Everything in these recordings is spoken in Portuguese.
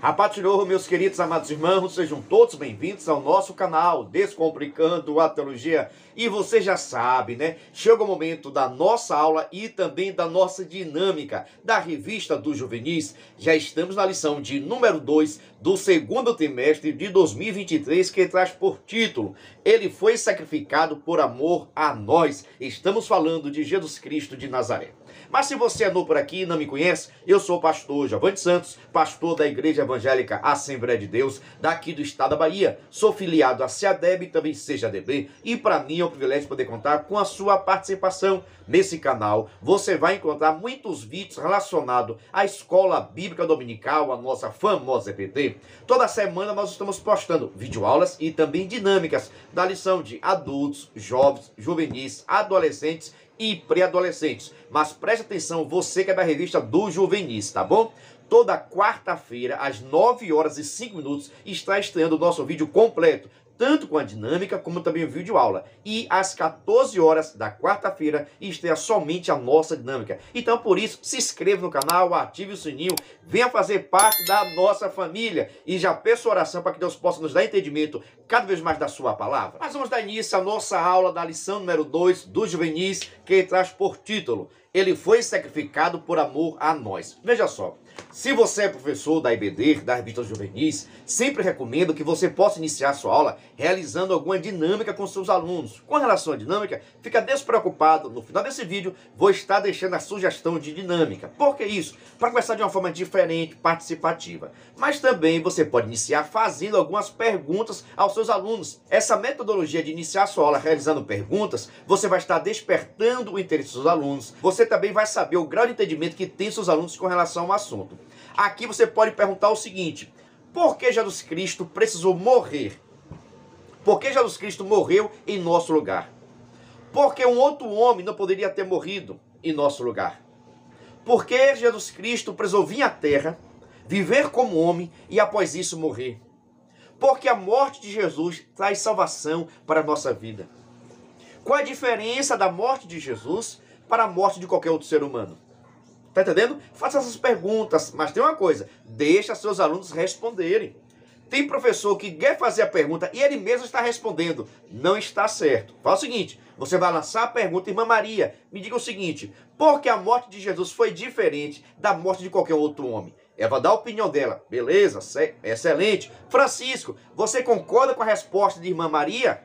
A paz do Senhor, meus queridos amados irmãos, sejam todos bem-vindos ao nosso canal Descomplicando a Teologia. E você já sabe, né? Chega o momento da nossa aula e também da nossa dinâmica da Revista dos Juvenis. Já estamos na lição de número 2 do segundo trimestre de 2023, que traz por título: Ele foi sacrificado por amor a nós. Estamos falando de Jesus Cristo de Nazaré. Mas se você é novo por aqui e não me conhece, eu sou o pastor Giovanni Santos, pastor da Igreja Evangélica Assembleia de Deus, daqui do estado da Bahia. Sou filiado a CEADEB e também CEADB, e para mim é um privilégio poder contar com a sua participação. Nesse canal você vai encontrar muitos vídeos relacionados à Escola Bíblica Dominical, a nossa famosa EBD. Toda semana nós estamos postando videoaulas e também dinâmicas da lição de adultos, jovens, juvenis, adolescentes e pré-adolescentes. Mas preste atenção, você que é da revista do Juvenis, tá bom? Toda quarta-feira, às 9h05, está estreando o nosso vídeo completo, tanto com a dinâmica como também o vídeo aula. E às 14 horas da quarta-feira estreia somente a nossa dinâmica. Então, por isso, se inscreva no canal, ative o sininho, venha fazer parte da nossa família. E já peço oração para que Deus possa nos dar entendimento cada vez mais da sua palavra. Mas vamos dar início à nossa aula da lição número 2 dos Juvenis, que traz por título: Ele foi sacrificado por amor a nós. Veja só, se você é professor da EBD, da Revista Juvenis, sempre recomendo que você possa iniciar sua aula realizando alguma dinâmica com seus alunos. Com relação à dinâmica, fica despreocupado. No final desse vídeo, vou estar deixando a sugestão de dinâmica. Por que isso? Para começar de uma forma diferente, participativa. Mas também você pode iniciar fazendo algumas perguntas aos seus alunos. Essa metodologia de iniciar sua aula realizando perguntas, você vai estar despertando o interesse dos seus alunos. Você também vai saber o grau de entendimento que tem seus alunos com relação ao assunto. Aqui você pode perguntar o seguinte: por que Jesus Cristo precisou morrer? Por que Jesus Cristo morreu em nosso lugar? Por que um outro homem não poderia ter morrido em nosso lugar? Por que Jesus Cristo precisou vir à terra, viver como homem e após isso morrer? Porque a morte de Jesus traz salvação para a nossa vida. Qual a diferença da morte de Jesus para a morte de qualquer outro ser humano? Tá entendendo? Faça essas perguntas, mas tem uma coisa: deixa seus alunos responderem. Tem professor que quer fazer a pergunta e ele mesmo está respondendo. Não está certo. Fala o seguinte: você vai lançar a pergunta: Irmã Maria, me diga o seguinte, por que a morte de Jesus foi diferente da morte de qualquer outro homem? Ela vai dar a opinião dela. Beleza, excelente. Francisco, você concorda com a resposta de Irmã Maria?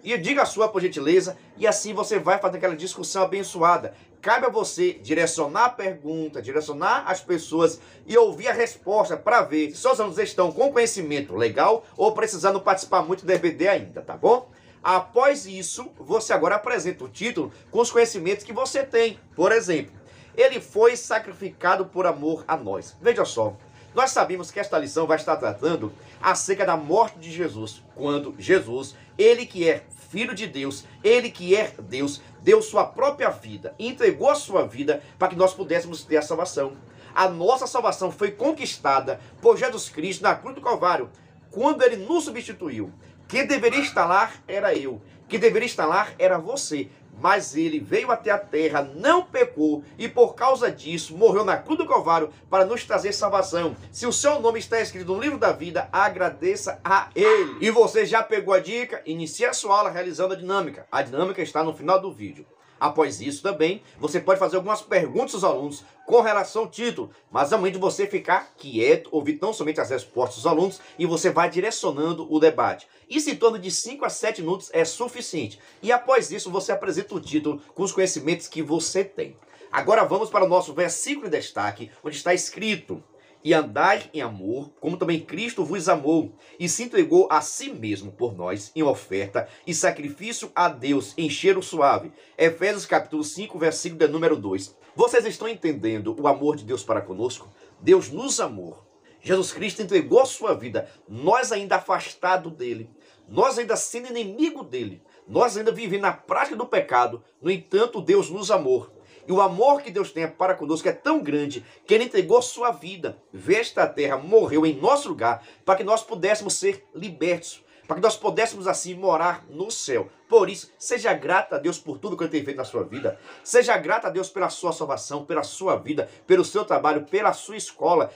E diga a sua, por gentileza, e assim você vai fazer aquela discussão abençoada. Cabe a você direcionar a pergunta, direcionar as pessoas e ouvir a resposta para ver se seus alunos estão com conhecimento legal ou precisando participar muito do EBD ainda, tá bom? Após isso, você agora apresenta o título com os conhecimentos que você tem. Por exemplo, ele foi sacrificado por amor a nós. Veja só, nós sabemos que esta lição vai estar tratando acerca da morte de Jesus, quando Jesus, ele que é Filho de Deus, ele que é Deus, deu sua própria vida, entregou a sua vida para que nós pudéssemos ter a salvação. A nossa salvação foi conquistada por Jesus Cristo na cruz do Calvário, quando ele nos substituiu. Quem deveria estar lá era eu, quem deveria estar lá era você. Mas ele veio até a terra, não pecou e por causa disso morreu na cruz do Calvário para nos trazer salvação. Se o seu nome está escrito no livro da vida, agradeça a ele. E você já pegou a dica? Inicie a sua aula realizando a dinâmica. A dinâmica está no final do vídeo. Após isso também, você pode fazer algumas perguntas aos alunos com relação ao título, mas realmente você ficar quieto, ouvir tão somente as respostas dos alunos e você vai direcionando o debate. Isso em torno de 5 a 7 minutos é suficiente. E após isso você apresenta o título com os conhecimentos que você tem. Agora vamos para o nosso versículo em destaque, onde está escrito: E andai em amor, como também Cristo vos amou, e se entregou a si mesmo por nós, em oferta e sacrifício a Deus, em cheiro suave. Efésios capítulo 5, versículo de número 2. Vocês estão entendendo o amor de Deus para conosco? Deus nos amou. Jesus Cristo entregou a sua vida, nós ainda afastados dele, nós ainda sendo inimigo dele, nós ainda vivendo na prática do pecado. No entanto, Deus nos amou. E o amor que Deus tem para conosco é tão grande que ele entregou sua vida, veio esta terra, morreu em nosso lugar, para que nós pudéssemos ser libertos, para que nós pudéssemos assim morar no céu. Por isso, seja grato a Deus por tudo que Ele tem feito na sua vida. Seja grato a Deus pela sua salvação, pela sua vida, pelo seu trabalho, pela sua escola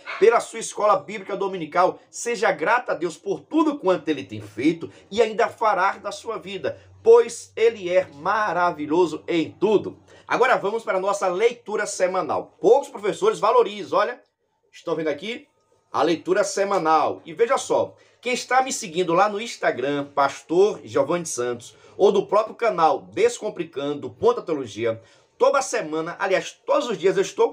bíblica dominical. Seja grato a Deus por tudo quanto Ele tem feito e ainda fará da sua vida, pois Ele é maravilhoso em tudo. Agora vamos para a nossa leitura semanal. Poucos professores valorizam, olha, estão vendo aqui a leitura semanal. E veja só, quem está me seguindo lá no Instagram, Pastor Giovanni Santos, ou do próprio canal Descomplicando Teologia, toda semana, aliás, todos os dias eu estou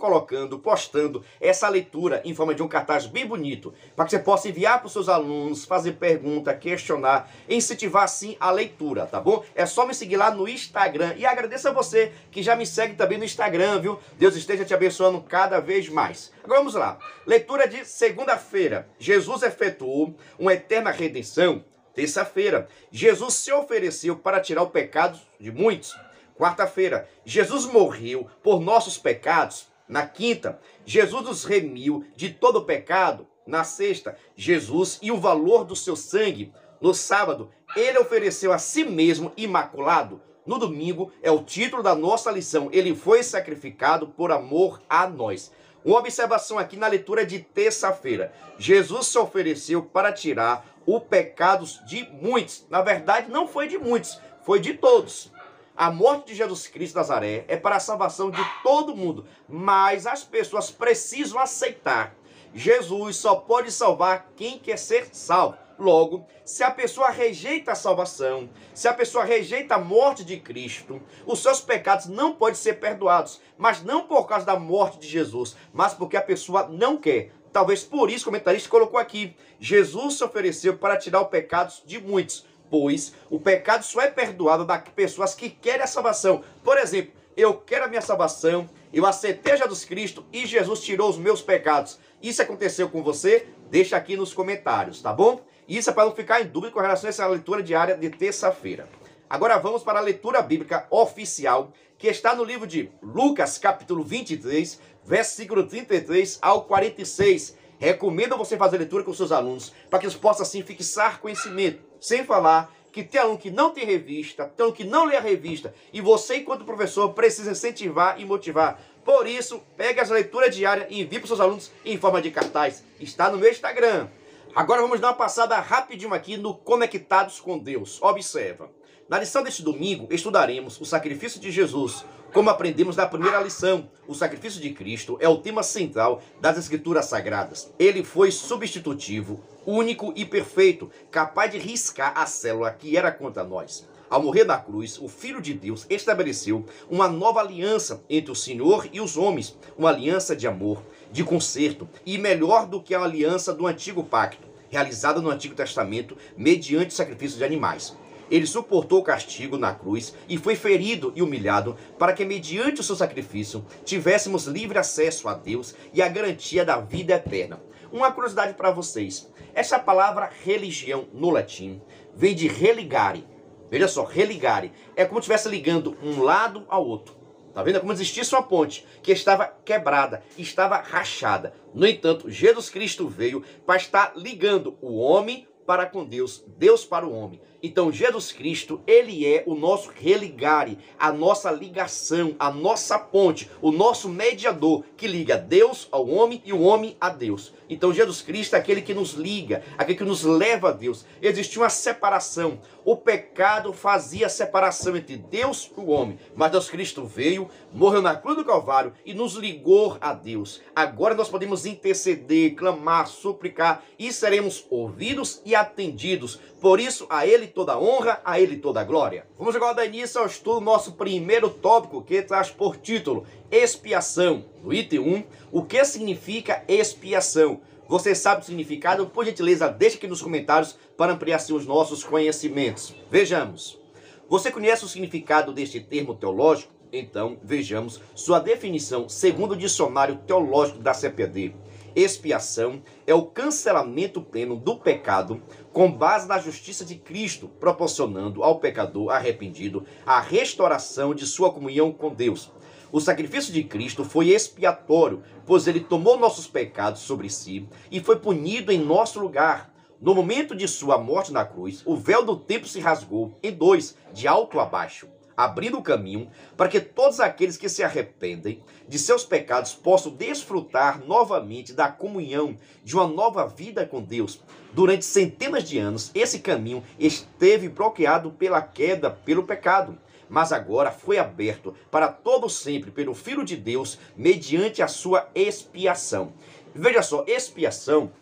postando essa leitura em forma de um cartaz bem bonito, para que você possa enviar para os seus alunos, fazer pergunta, questionar, incentivar assim a leitura, tá bom? É só me seguir lá no Instagram e agradeço a você que já me segue também no Instagram, viu? Deus esteja te abençoando cada vez mais. Agora vamos lá. Leitura de segunda-feira. Jesus efetuou uma eterna redenção. Terça-feira, Jesus se ofereceu para tirar o pecado de muitos. Quarta-feira, Jesus morreu por nossos pecados. Na quinta, Jesus nos remiu de todo o pecado. Na sexta, Jesus e o valor do seu sangue. No sábado, ele ofereceu a si mesmo imaculado. No domingo, é o título da nossa lição. Ele foi sacrificado por amor a nós. Uma observação aqui na leitura de terça-feira. Jesus se ofereceu para tirar o pecado de muitos. Na verdade, não foi de muitos, foi de todos. A morte de Jesus Cristo de Nazaré é para a salvação de todo mundo, mas as pessoas precisam aceitar. Jesus só pode salvar quem quer ser salvo. Logo, se a pessoa rejeita a salvação, se a pessoa rejeita a morte de Cristo, os seus pecados não podem ser perdoados, mas não por causa da morte de Jesus, mas porque a pessoa não quer. Talvez por isso o comentarista colocou aqui, Jesus se ofereceu para tirar o pecado de muitos, pois o pecado só é perdoado das pessoas que querem a salvação. Por exemplo, eu quero a minha salvação, eu aceitei Jesus Cristo e Jesus tirou os meus pecados. Isso aconteceu com você? Deixa aqui nos comentários, tá bom? Isso é para não ficar em dúvida com relação a essa leitura diária de terça-feira. Agora vamos para a leitura bíblica oficial, que está no livro de Lucas, capítulo 23, versículo 33 ao 46. Recomendo você fazer a leitura com seus alunos, para que eles possam assim fixar conhecimento. Sem falar que tem aluno que não tem revista, tem aluno que não lê a revista, e você, enquanto professor, precisa incentivar e motivar. Por isso, pegue as leituras diárias e envie para os seus alunos em forma de cartaz. Está no meu Instagram. Agora vamos dar uma passada rapidinho aqui no Conectados com Deus. Observa. Na lição deste domingo, estudaremos o sacrifício de Jesus. Como aprendemos na primeira lição, o sacrifício de Cristo é o tema central das Escrituras Sagradas. Ele foi substitutivo, único e perfeito, capaz de riscar a célula que era contra nós. Ao morrer na cruz, o Filho de Deus estabeleceu uma nova aliança entre o Senhor e os homens, uma aliança de amor, de conserto e melhor do que a aliança do Antigo Pacto, realizada no Antigo Testamento mediante o sacrifício de animais. Ele suportou o castigo na cruz e foi ferido e humilhado para que, mediante o seu sacrifício, tivéssemos livre acesso a Deus e a garantia da vida eterna. Uma curiosidade para vocês. Essa palavra religião no latim vem de religare. Veja só, religare. É como se estivesse ligando um lado ao outro. Tá vendo? É como se existisse uma ponte que estava quebrada, estava rachada. No entanto, Jesus Cristo veio para estar ligando o homem para com Deus, Deus para o homem. Então, Jesus Cristo, ele é o nosso religare, a nossa ligação, a nossa ponte, o nosso mediador que liga Deus ao homem e o homem a Deus. Então, Jesus Cristo é aquele que nos liga, aquele que nos leva a Deus. Existia uma separação. O pecado fazia separação entre Deus e o homem. Mas Deus Cristo veio, morreu na cruz do Calvário e nos ligou a Deus. Agora nós podemos interceder, clamar, suplicar e seremos ouvidos e atendidos. Por isso, a Ele toda a honra, a Ele toda a glória. Vamos agora dar início ao estudo do nosso primeiro tópico, que traz por título expiação. No item 1, o que significa expiação? Você sabe o significado? Por gentileza, deixe aqui nos comentários para ampliar assim, os nossos conhecimentos. Vejamos. Você conhece o significado deste termo teológico? Então, vejamos sua definição segundo o dicionário teológico da CPD. Expiação é o cancelamento pleno do pecado com base na justiça de Cristo, proporcionando ao pecador arrependido a restauração de sua comunhão com Deus. O sacrifício de Cristo foi expiatório, pois ele tomou nossos pecados sobre si e foi punido em nosso lugar. No momento de sua morte na cruz, o véu do templo se rasgou em dois, de alto a baixo, abrindo o caminho para que todos aqueles que se arrependem de seus pecados possam desfrutar novamente da comunhão de uma nova vida com Deus. Durante centenas de anos, esse caminho esteve bloqueado pela queda, pelo pecado, mas agora foi aberto para todo sempre pelo Filho de Deus, mediante a sua expiação. Veja só, expiação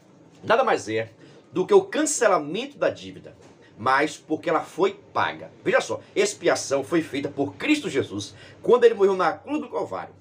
nada mais é do que o cancelamento da dívida, mas porque ela foi paga. Veja só, expiação foi feita por Cristo Jesus quando ele morreu na cruz do Calvário.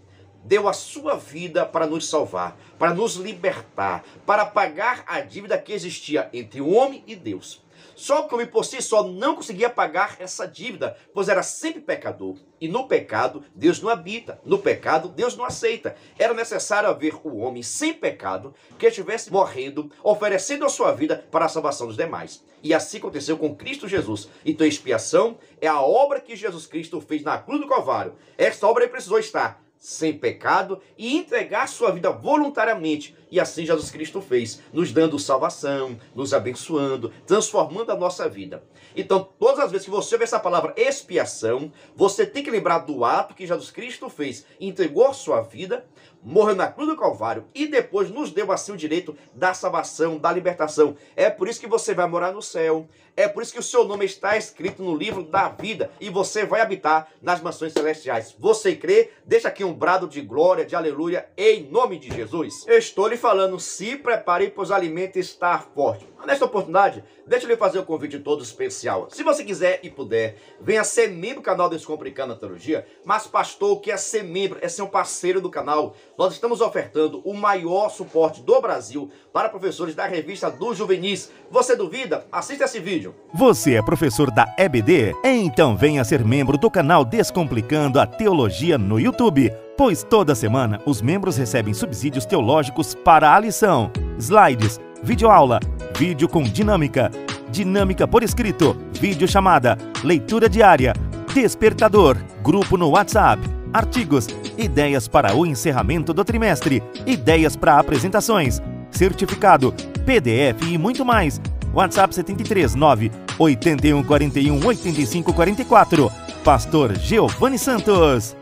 Deu a sua vida para nos salvar, para nos libertar, para pagar a dívida que existia entre o homem e Deus. Só que o homem por si só não conseguia pagar essa dívida, pois era sempre pecador. E no pecado, Deus não habita. No pecado, Deus não aceita. Era necessário haver o homem sem pecado que estivesse morrendo, oferecendo a sua vida para a salvação dos demais. E assim aconteceu com Cristo Jesus. Então a expiação é a obra que Jesus Cristo fez na cruz do Calvário. Essa obra ele precisou estar sem pecado e entregar sua vida voluntariamente. E assim Jesus Cristo fez, nos dando salvação, nos abençoando, transformando a nossa vida. Então, todas as vezes que você ouvir essa palavra expiação, você tem que lembrar do ato que Jesus Cristo fez. Entregou sua vida, morreu na cruz do Calvário e depois nos deu assim o direito da salvação, da libertação. É por isso que você vai morar no céu. É por isso que o seu nome está escrito no livro da vida e você vai habitar nas mansões celestiais. Você crê? Deixa aqui um brado de glória, de aleluia, em nome de Jesus. Eu estou lhe falando, se prepare para os alimentos estar forte. Nesta oportunidade, deixa eu lhe fazer um convite todo especial. Se você quiser e puder, venha ser membro do canal Descomplicando a Teologia. Mas pastor, o que é ser membro? É ser um parceiro do canal. Nós estamos ofertando o maior suporte do Brasil para professores da revista dos juvenis. Você duvida? Assista esse vídeo. Você é professor da EBD? Então venha ser membro do canal Descomplicando a Teologia no YouTube, pois toda semana os membros recebem subsídios teológicos para a lição, slides, videoaula, vídeo com dinâmica, dinâmica por escrito, videochamada, leitura diária, despertador, grupo no WhatsApp, artigos, ideias para o encerramento do trimestre, ideias para apresentações, certificado, PDF e muito mais. WhatsApp 73 9 81 41 85 44. Pastor Giovanni Santos.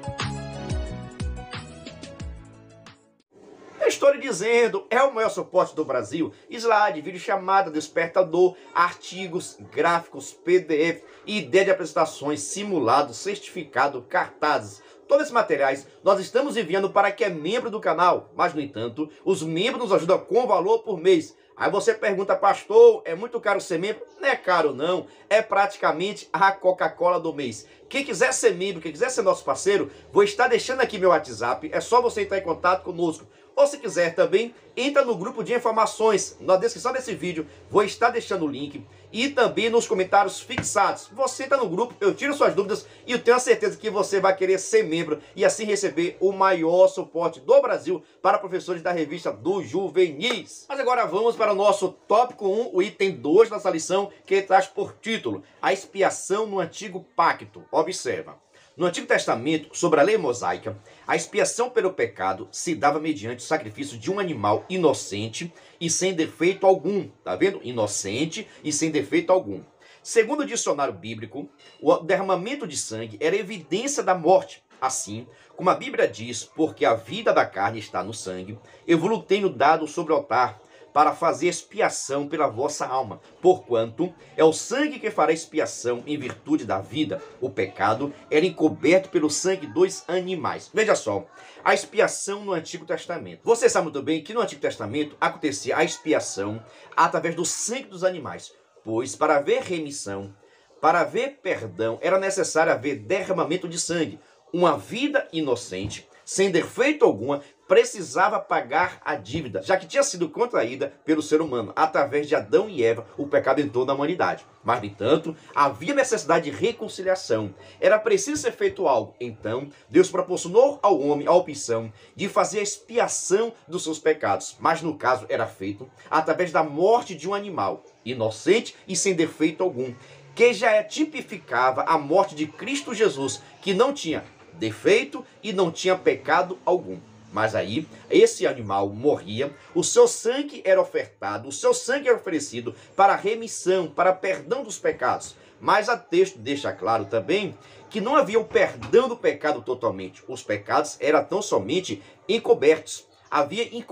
Estou lhe dizendo, é o maior suporte do Brasil. Slide, vídeo chamada, despertador, artigos, gráficos, PDF, ideia de apresentações, simulado, certificado, cartazes. Todos esses materiais nós estamos enviando para quem é membro do canal. Mas, no entanto, os membros nos ajudam com valor por mês. Aí você pergunta, pastor, é muito caro ser membro? Não é caro não, é praticamente a Coca-Cola do mês. Quem quiser ser membro, quem quiser ser nosso parceiro, vou estar deixando aqui meu WhatsApp, é só você entrar em contato conosco. Ou se quiser também, entra no grupo de informações, na descrição desse vídeo, vou estar deixando o link e também nos comentários fixados. Você entra no grupo, eu tiro suas dúvidas e eu tenho a certeza que você vai querer ser membro e assim receber o maior suporte do Brasil para professores da revista dos juvenis. Mas agora vamos para o nosso tópico 1, o item 2 dessa lição, que traz por título a expiação no Antigo Pacto. Observa. No Antigo Testamento, sobre a lei mosaica, a expiação pelo pecado se dava mediante o sacrifício de um animal inocente e sem defeito algum. Tá vendo? Inocente e sem defeito algum. Segundo o dicionário bíblico, o derramamento de sangue era evidência da morte. Assim, como a Bíblia diz, porque a vida da carne está no sangue, eu vos tenho dado sobre o altar, para fazer expiação pela vossa alma, porquanto é o sangue que fará expiação em virtude da vida. O pecado era encoberto pelo sangue dos animais. Veja só, a expiação no Antigo Testamento. Você sabe muito bem que no Antigo Testamento acontecia a expiação através do sangue dos animais, pois para haver remissão, para haver perdão, era necessário haver derramamento de sangue. Uma vida inocente, sem defeito alguma, precisava pagar a dívida, já que tinha sido contraída pelo ser humano. Através de Adão e Eva, o pecado entrou na humanidade. Mas, no entanto, havia necessidade de reconciliação. Era preciso ser feito algo. Então, Deus proporcionou ao homem a opção de fazer a expiação dos seus pecados. Mas, no caso, era feito através da morte de um animal, inocente e sem defeito algum, que já tipificava a morte de Cristo Jesus, que não tinha defeito e não tinha pecado algum. Mas aí, esse animal morria, o seu sangue era ofertado, o seu sangue era oferecido para remissão, para perdão dos pecados. Mas a texto deixa claro também que não havia o perdão do pecado totalmente. Os pecados eram tão somente encobertos.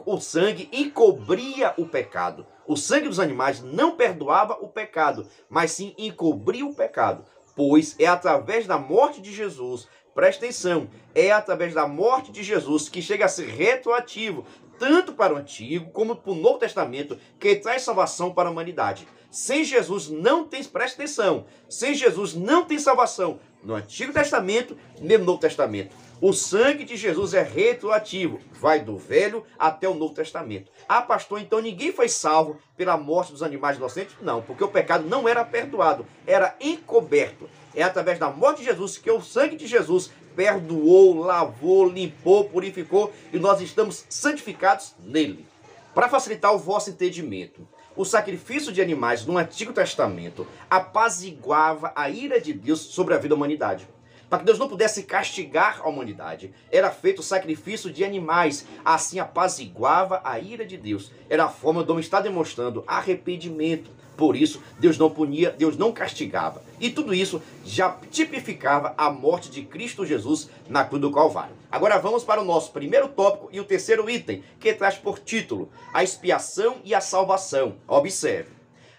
O sangue encobria o pecado. O sangue dos animais não perdoava o pecado, mas sim encobria o pecado. Pois é através da morte de Jesus, presta atenção, é através da morte de Jesus que chega a ser retroativo, tanto para o Antigo como para o Novo Testamento, que traz salvação para a humanidade. Sem Jesus não tem, presta atenção, sem Jesus não tem salvação no Antigo Testamento nem no Novo Testamento. O sangue de Jesus é retroativo, vai do Velho até o Novo Testamento. Ah, pastor, então ninguém foi salvo pela morte dos animais inocentes? Não, porque o pecado não era perdoado, era encoberto. É através da morte de Jesus que o sangue de Jesus perdoou, lavou, limpou, purificou e nós estamos santificados nele. Para facilitar o vosso entendimento, o sacrifício de animais no Antigo Testamento apaziguava a ira de Deus sobre a vida da humanidade. Para que Deus não pudesse castigar a humanidade, era feito o sacrifício de animais, assim apaziguava a ira de Deus. Era a forma de estar demonstrando arrependimento. Por isso, Deus não punia, Deus não castigava. E tudo isso já tipificava a morte de Cristo Jesus na cruz do Calvário. Agora vamos para o nosso primeiro tópico e o terceiro item, que traz por título a expiação e a salvação. Observe.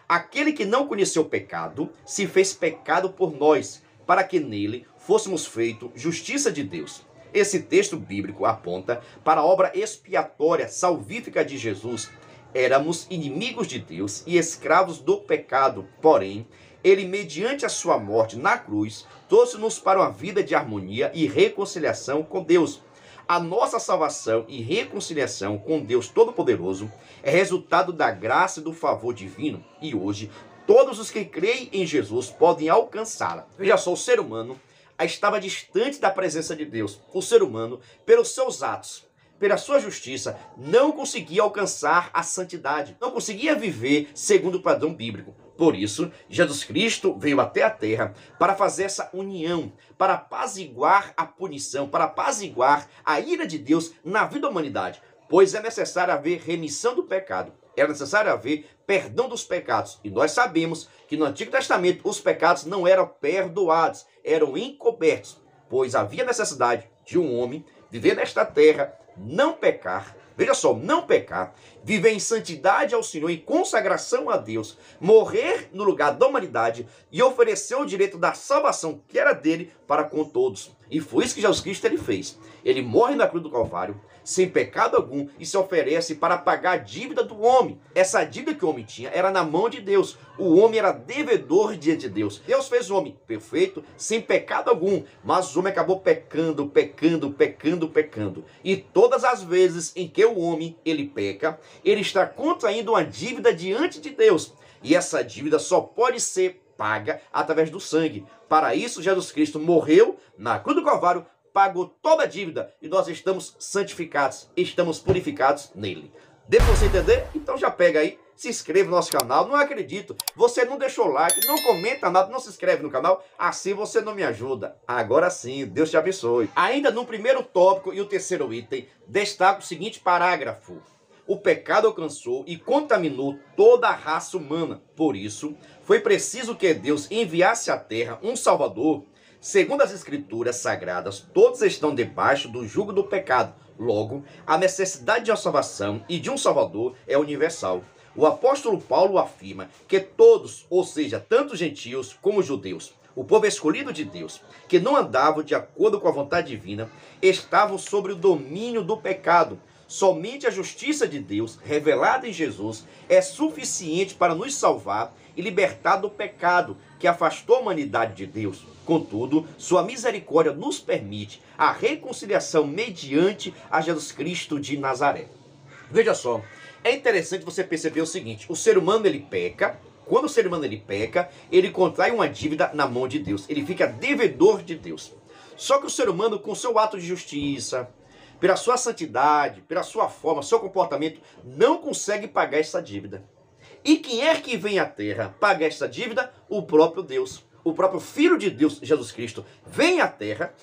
Aquele que não conheceu o pecado, se fez pecado por nós, para que nele fôssemos feitos justiça de Deus. Esse texto bíblico aponta para a obra expiatória, salvífica de Jesus. Éramos inimigos de Deus e escravos do pecado, porém, ele, mediante a sua morte na cruz, trouxe-nos para uma vida de harmonia e reconciliação com Deus. A nossa salvação e reconciliação com Deus Todo-Poderoso é resultado da graça e do favor divino, e hoje todos os que creem em Jesus podem alcançá-la. Veja só, o ser humano estava distante da presença de Deus. O ser humano, pelos seus atos, pela sua justiça, não conseguia alcançar a santidade, não conseguia viver segundo o padrão bíblico. Por isso, Jesus Cristo veio até a terra para fazer essa união, para apaziguar a punição, para apaziguar a ira de Deus na vida da humanidade, pois é necessário haver remissão do pecado, é necessário haver perdão dos pecados. E nós sabemos que no Antigo Testamento os pecados não eram perdoados, eram encobertos, pois havia necessidade de um homem viver nesta terra, não pecar, veja só, não pecar, viver em santidade ao Senhor, em consagração a Deus, morrer no lugar da humanidade e oferecer o direito da salvação que era dele para com todos. E foi isso que Jesus Cristo ele fez. Ele morre na cruz do Calvário, sem pecado algum, e se oferece para pagar a dívida do homem. Essa dívida que o homem tinha era na mão de Deus. O homem era devedor diante de Deus. Deus fez o homem perfeito, sem pecado algum, mas o homem acabou pecando. E todas as vezes em que o homem ele peca, ele está contraindo uma dívida diante de Deus. E essa dívida só pode ser paga através do sangue. Para isso, Jesus Cristo morreu na cruz do Calvário, pagou toda a dívida e nós estamos santificados, estamos purificados nele. Deu para você entender? Então já pega aí, se inscreva no nosso canal. Não acredito, você não deixou like, não comenta nada, não se inscreve no canal, assim você não me ajuda. Agora sim, Deus te abençoe. Ainda no primeiro tópico e o terceiro item, destaco o seguinte parágrafo. O pecado alcançou e contaminou toda a raça humana. Por isso, foi preciso que Deus enviasse à terra um Salvador. Segundo as Escrituras Sagradas, todos estão debaixo do jugo do pecado. Logo, a necessidade de uma salvação e de um Salvador é universal. O apóstolo Paulo afirma que todos, ou seja, tanto gentios como judeus, o povo escolhido de Deus, que não andavam de acordo com a vontade divina, estavam sob o domínio do pecado. Somente a justiça de Deus, revelada em Jesus, é suficiente para nos salvar e libertar do pecado que afastou a humanidade de Deus. Contudo, sua misericórdia nos permite a reconciliação mediante a Jesus Cristo de Nazaré. Veja só, é interessante você perceber o seguinte, o ser humano ele peca. Quando o ser humano ele peca, ele contrai uma dívida na mão de Deus, ele fica devedor de Deus. Só que o ser humano, com seu ato de justiça, pela sua santidade, pela sua forma, seu comportamento, não consegue pagar essa dívida. E quem é que vem à terra pagar essa dívida? O próprio Deus. O próprio Filho de Deus, Jesus Cristo, vem à terra,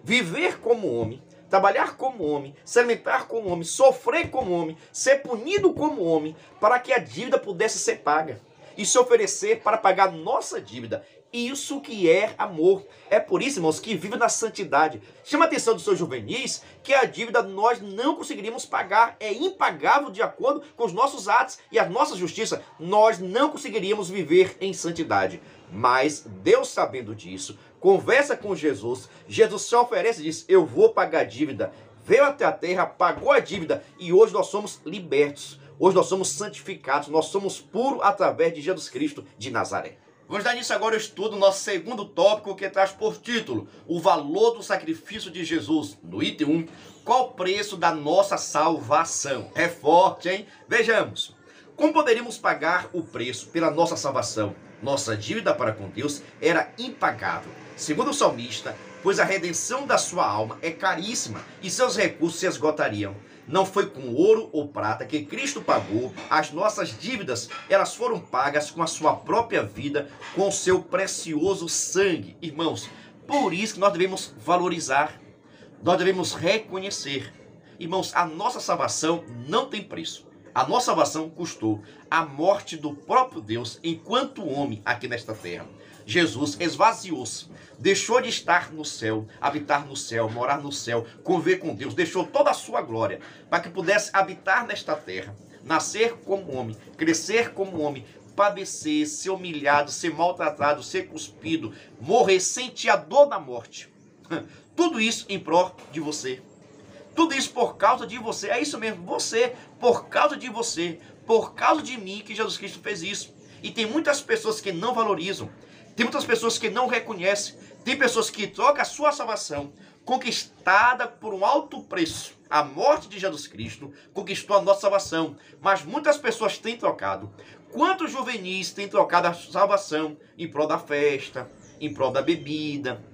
viver como homem, trabalhar como homem, se alimentar como homem, sofrer como homem, ser punido como homem, para que a dívida pudesse ser paga e se oferecer para pagar nossa dívida. Isso que é amor. É por isso, irmãos, que vive na santidade. Chama a atenção dos seus juvenis que a dívida nós não conseguiríamos pagar. É impagável de acordo com os nossos atos e a nossa justiça. Nós não conseguiríamos viver em santidade. Mas Deus, sabendo disso, conversa com Jesus. Jesus se oferece e diz: eu vou pagar a dívida. Veio até a terra, pagou a dívida e hoje nós somos libertos. Hoje nós somos santificados. Nós somos puros através de Jesus Cristo de Nazaré. Vamos dar início agora ao estudo do nosso segundo tópico, que traz por título o valor do sacrifício de Jesus. No item 1, qual o preço da nossa salvação? É forte, hein? Vejamos. Como poderíamos pagar o preço pela nossa salvação? Nossa dívida para com Deus era impagável. Segundo o salmista, pois a redenção da sua alma é caríssima e seus recursos se esgotariam. Não foi com ouro ou prata que Cristo pagou as nossas dívidas, elas foram pagas com a sua própria vida, com o seu precioso sangue. Irmãos, por isso que nós devemos valorizar, nós devemos reconhecer. Irmãos, a nossa salvação não tem preço. A nossa salvação custou a morte do próprio Deus enquanto homem aqui nesta terra. Jesus esvaziou-se, deixou de estar no céu, habitar no céu, morar no céu, conviver com Deus, deixou toda a sua glória para que pudesse habitar nesta terra, nascer como homem, crescer como homem, padecer, ser humilhado, ser maltratado, ser cuspido, morrer, sentir a dor da morte. Tudo isso em prol de você. Tudo isso por causa de você. É isso mesmo, você, por causa de você, por causa de mim que Jesus Cristo fez isso. E tem muitas pessoas que não valorizam. Tem muitas pessoas que não reconhecem. Tem pessoas que trocam a sua salvação, conquistada por um alto preço. A morte de Jesus Cristo conquistou a nossa salvação. Mas muitas pessoas têm trocado. Quantos juvenis têm trocado a salvação em prol da festa, em prol da bebida,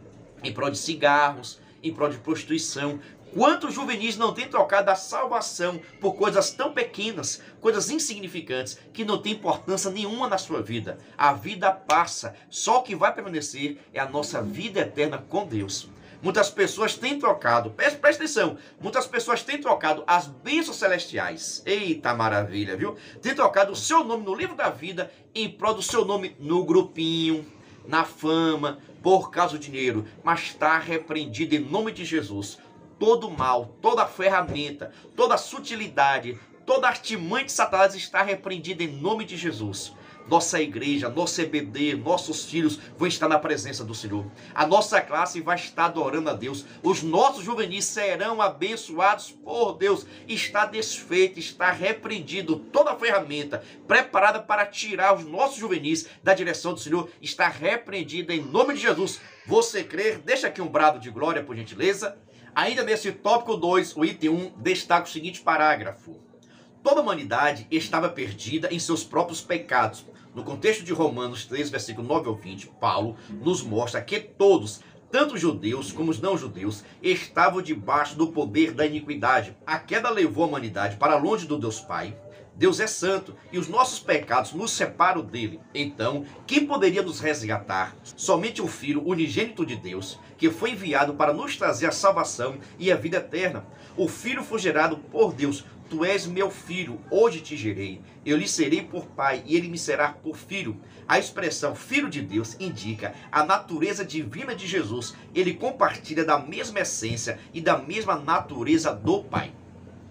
em prol de cigarros, em prol de prostituição? Quantos juvenis não têm trocado a salvação por coisas tão pequenas, coisas insignificantes, que não tem importância nenhuma na sua vida? A vida passa, só o que vai permanecer é a nossa vida eterna com Deus. Muitas pessoas têm trocado, presta atenção, muitas pessoas têm trocado as bênçãos celestiais. Eita maravilha, viu? Tem trocado o seu nome no livro da vida em prol do seu nome no grupinho, na fama, por causa do dinheiro. Mas está repreendido em nome de Jesus. Todo mal, toda ferramenta, toda sutilidade, toda artimanha de Satanás está repreendida em nome de Jesus. Nossa igreja, nosso EBD, nossos filhos vão estar na presença do Senhor. A nossa classe vai estar adorando a Deus. Os nossos juvenis serão abençoados por Deus. Está desfeito, está repreendido toda ferramenta preparada para tirar os nossos juvenis da direção do Senhor. Está repreendida em nome de Jesus. Você crer? Deixa aqui um brado de glória, por gentileza. Ainda nesse tópico 2, o item 1, destaca o seguinte parágrafo. Toda a humanidade estava perdida em seus próprios pecados. No contexto de Romanos 3, versículo 9 ao 20, Paulo nos mostra que todos, tanto os judeus como os não-judeus, estavam debaixo do poder da iniquidade. A queda levou a humanidade para longe do Deus Pai. Deus é santo e os nossos pecados nos separam dele. Então, quem poderia nos resgatar? Somente o Filho unigênito de Deus, que foi enviado para nos trazer a salvação e a vida eterna. O Filho foi gerado por Deus. Tu és meu filho, hoje te gerei. Eu lhe serei por pai e ele me será por filho. A expressão Filho de Deus indica a natureza divina de Jesus. Ele compartilha da mesma essência e da mesma natureza do Pai.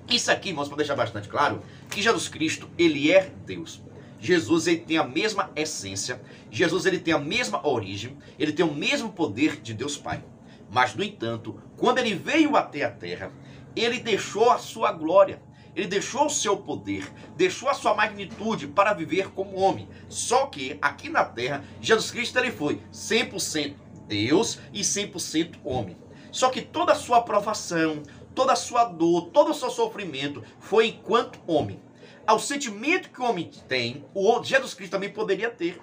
Isso aqui, irmãos, para deixar bastante claro, que Jesus Cristo, ele é Deus. Jesus, ele tem a mesma essência. Jesus, ele tem a mesma origem. Ele tem o mesmo poder de Deus Pai. Mas, no entanto, quando ele veio até a terra, ele deixou a sua glória. Ele deixou o seu poder, deixou a sua magnitude para viver como homem. Só que aqui na terra, Jesus Cristo ele foi 100% Deus e 100% homem. Só que toda a sua provação, toda a sua dor, todo o seu sofrimento foi enquanto homem. Ao sentimento que o homem tem, o Jesus Cristo também poderia ter.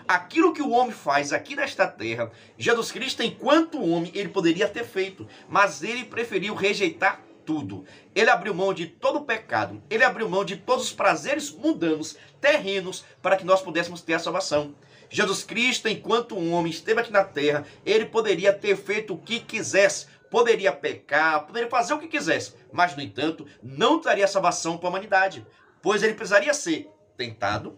Aquilo que o homem faz aqui nesta terra, Jesus Cristo, enquanto homem, ele poderia ter feito. Mas ele preferiu rejeitar tudo. Ele abriu mão de todo o pecado. Ele abriu mão de todos os prazeres mundanos, terrenos, para que nós pudéssemos ter a salvação. Jesus Cristo, enquanto um homem esteve aqui na terra, ele poderia ter feito o que quisesse, poderia pecar, poderia fazer o que quisesse, mas, no entanto, não traria salvação para a humanidade, pois ele precisaria ser tentado,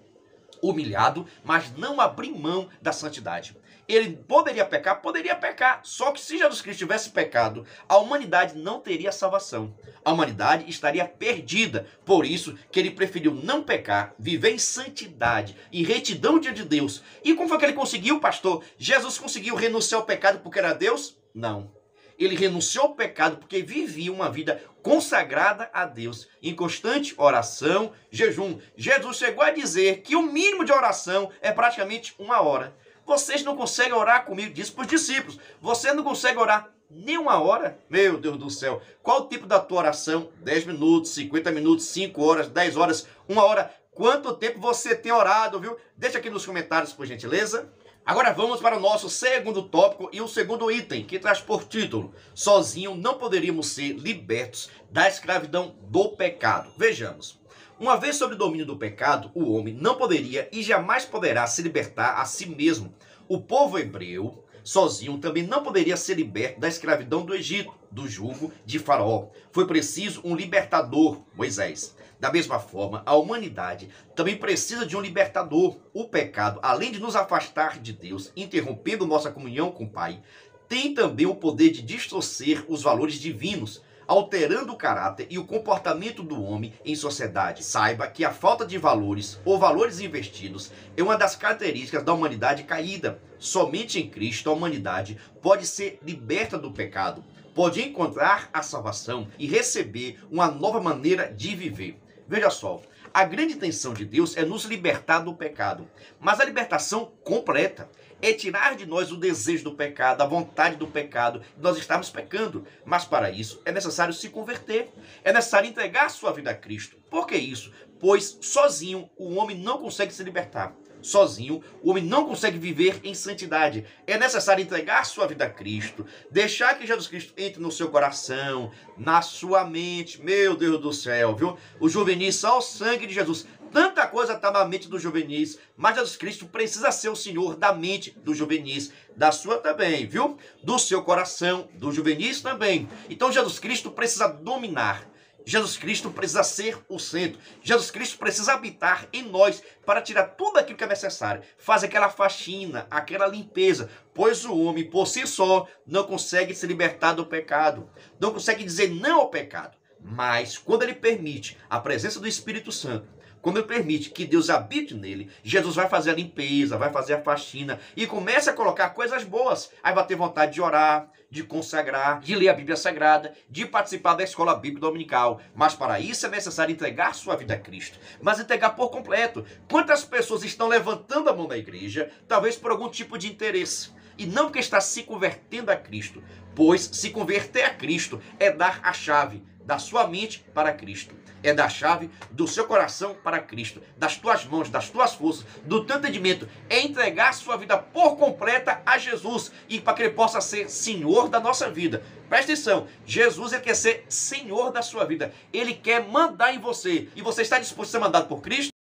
humilhado, mas não abrir mão da santidade. Ele poderia pecar, só que se Jesus Cristo tivesse pecado, a humanidade não teria salvação. A humanidade estaria perdida. Por isso que ele preferiu não pecar, viver em santidade, em retidão diante de Deus. E como foi que ele conseguiu, pastor? Jesus conseguiu renunciar ao pecado porque era Deus? Não. Ele renunciou ao pecado porque vivia uma vida consagrada a Deus, em constante oração, jejum. Jesus chegou a dizer que o mínimo de oração é praticamente 1 hora. Vocês não conseguem orar comigo, disse para os discípulos. Você não consegue orar nem 1 hora? Meu Deus do céu. Qual o tipo da tua oração? 10 minutos, 50 minutos, 5 horas, 10 horas, 1 hora. Quanto tempo você tem orado, viu? Deixa aqui nos comentários, por gentileza. Agora vamos para o nosso segundo tópico e o segundo item, que traz por título: sozinho não poderíamos ser libertos da escravidão do pecado. Vejamos. Uma vez sob o domínio do pecado, o homem não poderia e jamais poderá se libertar a si mesmo. O povo hebreu, sozinho, também não poderia ser liberto da escravidão do Egito, do jugo de Faraó. Foi preciso um libertador, Moisés. Da mesma forma, a humanidade também precisa de um libertador. O pecado, além de nos afastar de Deus, interrompendo nossa comunhão com o Pai, tem também o poder de distorcer os valores divinos, alterando o caráter e o comportamento do homem em sociedade. Saiba que a falta de valores ou valores investidos é uma das características da humanidade caída. Somente em Cristo a humanidade pode ser liberta do pecado, pode encontrar a salvação e receber uma nova maneira de viver. Veja só, a grande intenção de Deus é nos libertar do pecado, mas a libertação completa é tirar de nós o desejo do pecado, a vontade do pecado, de nós estarmos pecando. Mas para isso é necessário se converter, é necessário entregar sua vida a Cristo. Por que isso? Pois sozinho o homem não consegue se libertar. Sozinho, o homem não consegue viver em santidade. É necessário entregar sua vida a Cristo, deixar que Jesus Cristo entre no seu coração, na sua mente. Meu Deus do céu, viu? O juvenis, só o sangue de Jesus. Tanta coisa está na mente do juvenis, mas Jesus Cristo precisa ser o Senhor da mente do juvenis, da sua também, viu? Do seu coração, do juvenis também. Então Jesus Cristo precisa dominar. Jesus Cristo precisa ser o centro. Jesus Cristo precisa habitar em nós para tirar tudo aquilo que é necessário. Faz aquela faxina, aquela limpeza. Pois o homem, por si só, não consegue se libertar do pecado. Não consegue dizer não ao pecado. Mas, quando ele permite a presença do Espírito Santo, quando ele permite que Deus habite nele, Jesus vai fazer a limpeza, vai fazer a faxina e começa a colocar coisas boas. Aí vai ter vontade de orar, de consagrar, de ler a Bíblia Sagrada, de participar da escola bíblica dominical. Mas para isso é necessário entregar sua vida a Cristo. Mas entregar por completo. Quantas pessoas estão levantando a mão da igreja, talvez por algum tipo de interesse, e não porque está se convertendo a Cristo? Pois se converter a Cristo é dar a chave da sua mente para Cristo. É dar a chave do seu coração para Cristo, das tuas mãos, das tuas forças, do teu entendimento. É entregar sua vida por completa a Jesus e para que ele possa ser Senhor da nossa vida. Presta atenção, Jesus ele quer ser Senhor da sua vida. Ele quer mandar em você. E você está disposto a ser mandado por Cristo?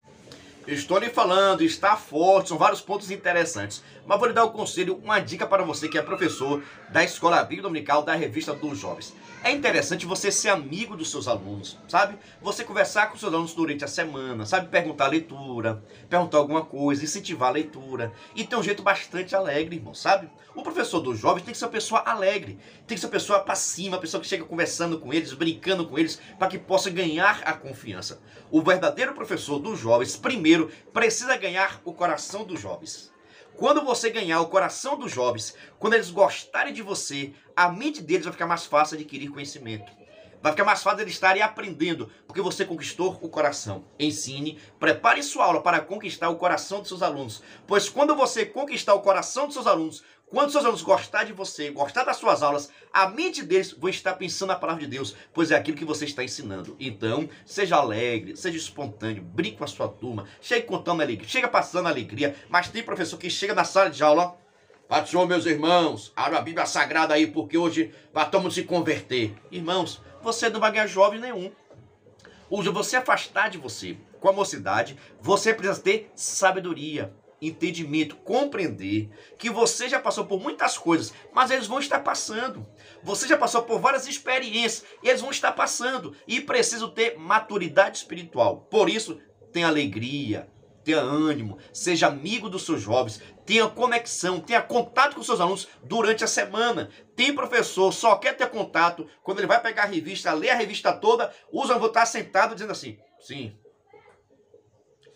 Estou lhe falando, está forte, são vários pontos interessantes. Mas vou lhe dar um conselho, uma dica para você que é professor da Escola Bíblica Dominical da Revista dos Jovens. É interessante você ser amigo dos seus alunos, sabe? Você conversar com os seus alunos durante a semana, sabe? Perguntar a leitura, perguntar alguma coisa, incentivar a leitura. E ter um jeito bastante alegre, irmão, sabe? O professor dos jovens tem que ser uma pessoa alegre, tem que ser uma pessoa para cima, uma pessoa que chega conversando com eles, brincando com eles, para que possa ganhar a confiança. O verdadeiro professor dos jovens, primeiro, precisa ganhar o coração dos jovens. Quando você ganhar o coração dos jovens, quando eles gostarem de você, a mente deles vai ficar mais fácil de adquirir conhecimento. Vai ficar mais fácil eles estarem aprendendo, porque você conquistou o coração. Ensine, prepare sua aula para conquistar o coração dos seus alunos. Pois quando você conquistar o coração dos seus alunos, quando seus alunos gostarem de você, gostar das suas aulas, a mente deles vai estar pensando na palavra de Deus, pois é aquilo que você está ensinando. Então, seja alegre, seja espontâneo, brinque com a sua turma, chegue contando alegria, chega passando alegria, mas tem professor que chega na sala de aula, Pai do Senhor, meus irmãos, abra a Bíblia Sagrada aí, porque hoje vamos se converter. Irmãos, você não vai ganhar jovem nenhum. Hoje você afastar de você com a mocidade, você precisa ter sabedoria. entendimento, compreender que você já passou por muitas coisas, mas eles vão estar passando. Você já passou por várias experiências, eles vão estar passando. E preciso ter maturidade espiritual. Por isso, tenha alegria, tenha ânimo, seja amigo dos seus jovens, tenha conexão, tenha contato com seus alunos durante a semana. Tem professor, só quer ter contato, quando ele vai pegar a revista, ler a revista toda, os alunos vão estar sentados dizendo assim, sim.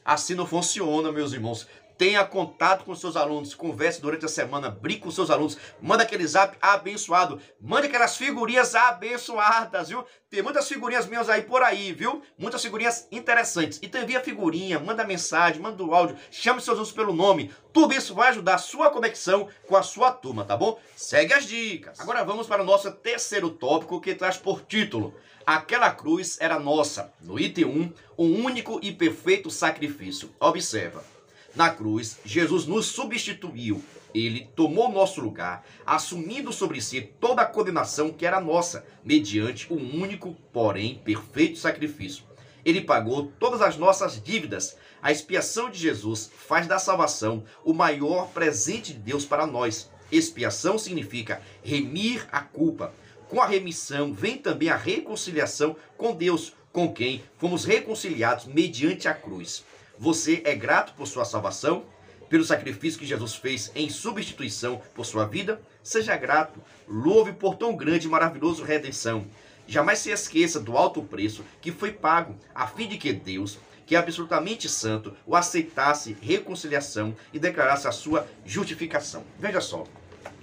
Assim não funciona, meus irmãos. Tenha contato com seus alunos, converse durante a semana, brinque com seus alunos, manda aquele zap abençoado, manda aquelas figurinhas abençoadas, viu? Tem muitas figurinhas minhas aí por aí, viu? Muitas figurinhas interessantes. Então envia figurinha, manda mensagem, manda o áudio, chame seus alunos pelo nome. Tudo isso vai ajudar a sua conexão com a sua turma, tá bom? Segue as dicas. Agora vamos para o nosso terceiro tópico, que traz por título: Aquela cruz era nossa. No item 1, um único e perfeito sacrifício. Observa. Na cruz, Jesus nos substituiu. Ele tomou nosso lugar, assumindo sobre si toda a condenação que era nossa, mediante um único, porém perfeito sacrifício. Ele pagou todas as nossas dívidas. A expiação de Jesus faz da salvação o maior presente de Deus para nós. Expiação significa remir a culpa. Com a remissão vem também a reconciliação com Deus, com quem fomos reconciliados mediante a cruz. Você é grato por sua salvação? Pelo sacrifício que Jesus fez em substituição por sua vida? Seja grato. Louve por tão grande e maravilhoso redenção. Jamais se esqueça do alto preço que foi pago, a fim de que Deus, que é absolutamente santo, o aceitasse reconciliação e declarasse a sua justificação. Veja só,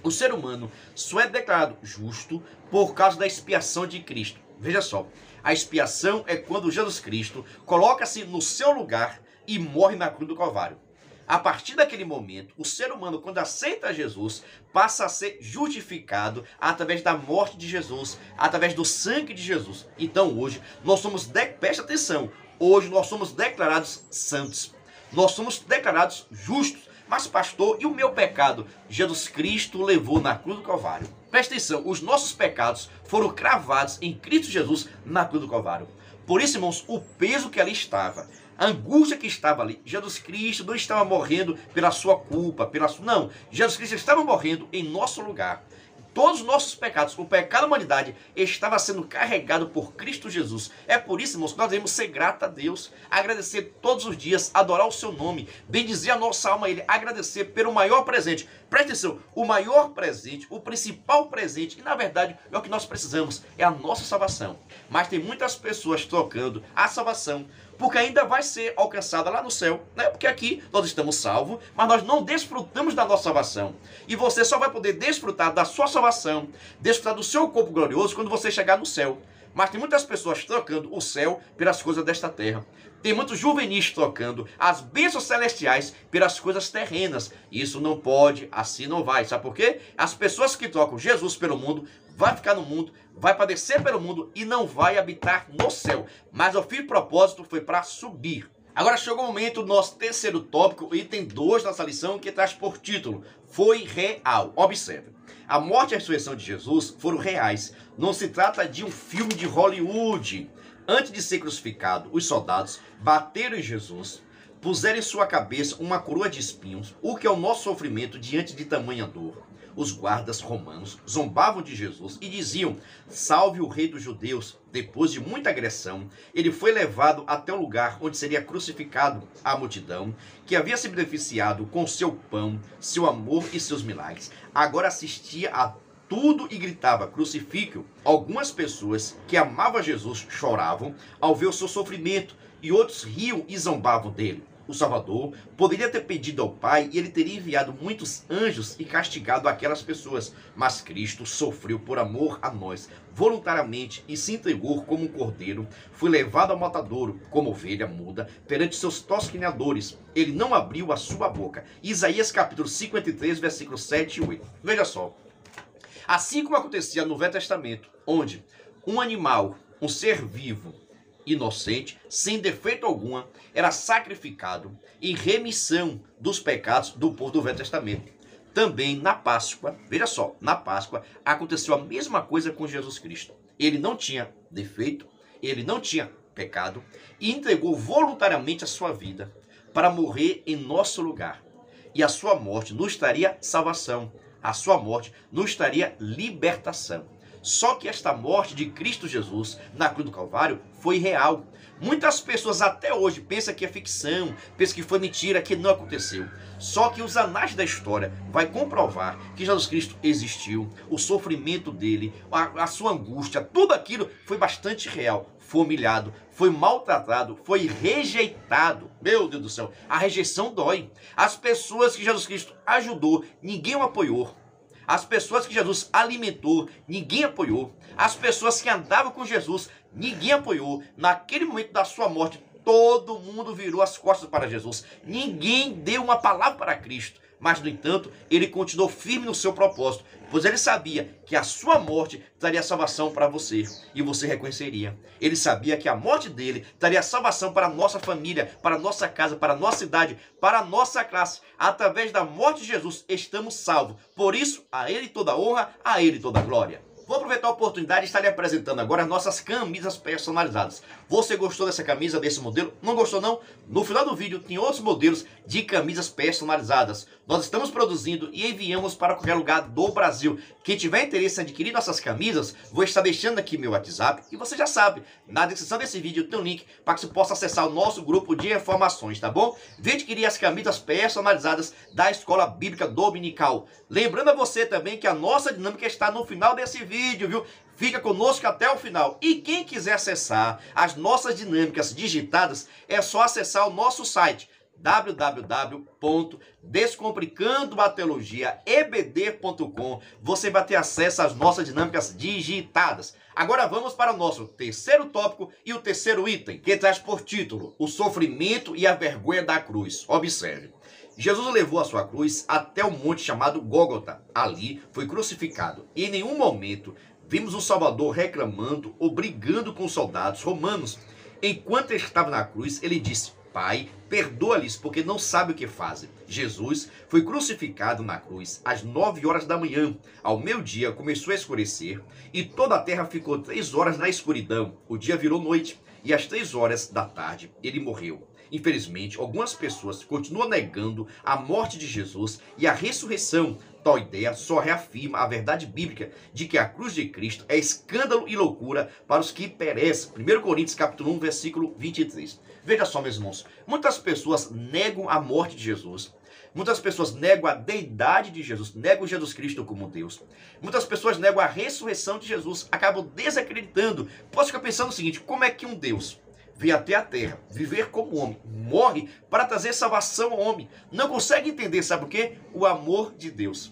o ser humano só é declarado justo por causa da expiação de Cristo. Veja só, a expiação é quando Jesus Cristo coloca-se no seu lugar e morre na cruz do Calvário. A partir daquele momento, o ser humano, quando aceita Jesus, passa a ser justificado através da morte de Jesus, através do sangue de Jesus. Então hoje, nós somos, preste atenção, hoje nós somos declarados santos. Nós somos declarados justos. Mas pastor, e o meu pecado? Jesus Cristo levou na cruz do Calvário. Presta atenção, os nossos pecados foram cravados em Cristo Jesus na cruz do Calvário. Por isso, irmãos, o peso que ali estava, a angústia que estava ali, Jesus Cristo não estava morrendo pela sua culpa, não, Jesus Cristo estava morrendo em nosso lugar. Todos os nossos pecados, o pecado da humanidade, estava sendo carregado por Cristo Jesus. É por isso, irmãos, que nós devemos ser gratos a Deus, agradecer todos os dias, adorar o seu nome, bendizer a nossa alma a Ele, agradecer pelo maior presente. Presta atenção, o maior presente, o principal presente, e na verdade é o que nós precisamos, é a nossa salvação. Mas tem muitas pessoas trocando a salvação, porque ainda vai ser alcançada lá no céu, né? Porque aqui nós estamos salvos, mas nós não desfrutamos da nossa salvação. E você só vai poder desfrutar da sua salvação, desfrutar do seu corpo glorioso quando você chegar no céu. Mas tem muitas pessoas trocando o céu pelas coisas desta terra. Tem muitos juvenis trocando as bênçãos celestiais pelas coisas terrenas. Isso não pode, assim não vai. Sabe por quê? As pessoas que trocam Jesus pelo mundo, vai ficar no mundo, vai padecer pelo mundo e não vai habitar no céu. Mas o fim e propósito foi para subir. Agora chegou o momento do nosso terceiro tópico, item 2 dessa lição, que traz por título: Foi real. Observe. A morte e a ressurreição de Jesus foram reais. Não se trata de um filme de Hollywood. Antes de ser crucificado, os soldados bateram em Jesus, puseram em sua cabeça uma coroa de espinhos, o que é o nosso sofrimento diante de tamanha dor. Os guardas romanos zombavam de Jesus e diziam: salve o rei dos judeus. Depois de muita agressão, ele foi levado até o lugar onde seria crucificado. A multidão, que havia se beneficiado com seu pão, seu amor e seus milagres, agora assistia a tudo e gritava: crucifique-o. Algumas pessoas que amavam Jesus choravam ao ver o seu sofrimento, e outros riam e zombavam dele. O Salvador poderia ter pedido ao Pai e ele teria enviado muitos anjos e castigado aquelas pessoas. Mas Cristo sofreu por amor a nós, voluntariamente, e se entregou como um cordeiro. Foi levado ao matadouro, como ovelha muda, perante seus tosquinadores. Ele não abriu a sua boca. Isaías capítulo 53, versículos 7 e 8. Veja só. Assim como acontecia no Velho Testamento, onde um animal, um ser vivo, inocente, sem defeito alguma, era sacrificado em remissão dos pecados do povo do Velho Testamento. Também na Páscoa, veja só, na Páscoa aconteceu a mesma coisa com Jesus Cristo. Ele não tinha defeito, ele não tinha pecado e entregou voluntariamente a sua vida para morrer em nosso lugar. e a sua morte nos traria salvação. A sua morte nos traria libertação. Só que esta morte de Cristo Jesus na cruz do Calvário foi real. Muitas pessoas até hoje pensam que é ficção, pensam que foi mentira, que não aconteceu. Só que os anais da história vai comprovar que Jesus Cristo existiu, o sofrimento dele, a sua angústia, tudo aquilo foi bastante real. Foi humilhado, foi maltratado, foi rejeitado. Meu Deus do céu, a rejeição dói. As pessoas que Jesus Cristo ajudou, ninguém o apoiou. As pessoas que Jesus alimentou, ninguém apoiou. As pessoas que andavam com Jesus, ninguém apoiou. Naquele momento da sua morte, todo mundo virou as costas para Jesus. Ninguém deu uma palavra para Cristo. Mas, no entanto, ele continuou firme no seu propósito, pois ele sabia que a sua morte traria salvação para você, e você reconheceria. Ele sabia que a morte dele traria salvação para a nossa família, para a nossa casa, para a nossa cidade, para a nossa classe. Através da morte de Jesus, estamos salvos. Por isso, a ele toda honra, a ele toda glória. Vou aproveitar a oportunidade e estar lhe apresentando agora as nossas camisas personalizadas. Você gostou dessa camisa, desse modelo? Não gostou não? No final do vídeo tem outros modelos de camisas personalizadas. Nós estamos produzindo e enviamos para qualquer lugar do Brasil. Quem tiver interesse em adquirir nossas camisas, vou estar deixando aqui meu WhatsApp. E você já sabe, na descrição desse vídeo tem um link para que você possa acessar o nosso grupo de informações, tá bom? Venha adquirir as camisas personalizadas da Escola Bíblica Dominical. Lembrando a você também que a nossa dinâmica está no final desse vídeo, viu? Fica conosco até o final. E quem quiser acessar as nossas dinâmicas digitadas, é só acessar o nosso site www.descomplicandoateologiaebd.com. Você vai ter acesso às nossas dinâmicas digitadas. Agora vamos para o nosso terceiro tópico e o terceiro item, que traz por título o sofrimento e a vergonha da cruz. Observe. Jesus levou a sua cruz até o monte chamado Gólgota. Ali foi crucificado. E em nenhum momento vimos o Salvador reclamando ou brigando com os soldados romanos. Enquanto ele estava na cruz, ele disse: Pai, perdoa-lhes, porque não sabem o que fazem. Jesus foi crucificado na cruz às 9 horas da manhã. Ao meio-dia começou a escurecer e toda a terra ficou 3 horas na escuridão. O dia virou noite e às 3 horas da tarde ele morreu. Infelizmente, algumas pessoas continuam negando a morte de Jesus e a ressurreição. Tal ideia só reafirma a verdade bíblica de que a cruz de Cristo é escândalo e loucura para os que perecem. 1 Coríntios capítulo 1, versículo 23. Veja só, meus irmãos, muitas pessoas negam a morte de Jesus. Muitas pessoas negam a deidade de Jesus, negam Jesus Cristo como Deus. Muitas pessoas negam a ressurreição de Jesus, acabam desacreditando. Posso ficar pensando o seguinte: como é que um Deus veio até a terra, viver como homem, morre para trazer salvação ao homem? Não consegue entender, sabe o quê? O amor de Deus.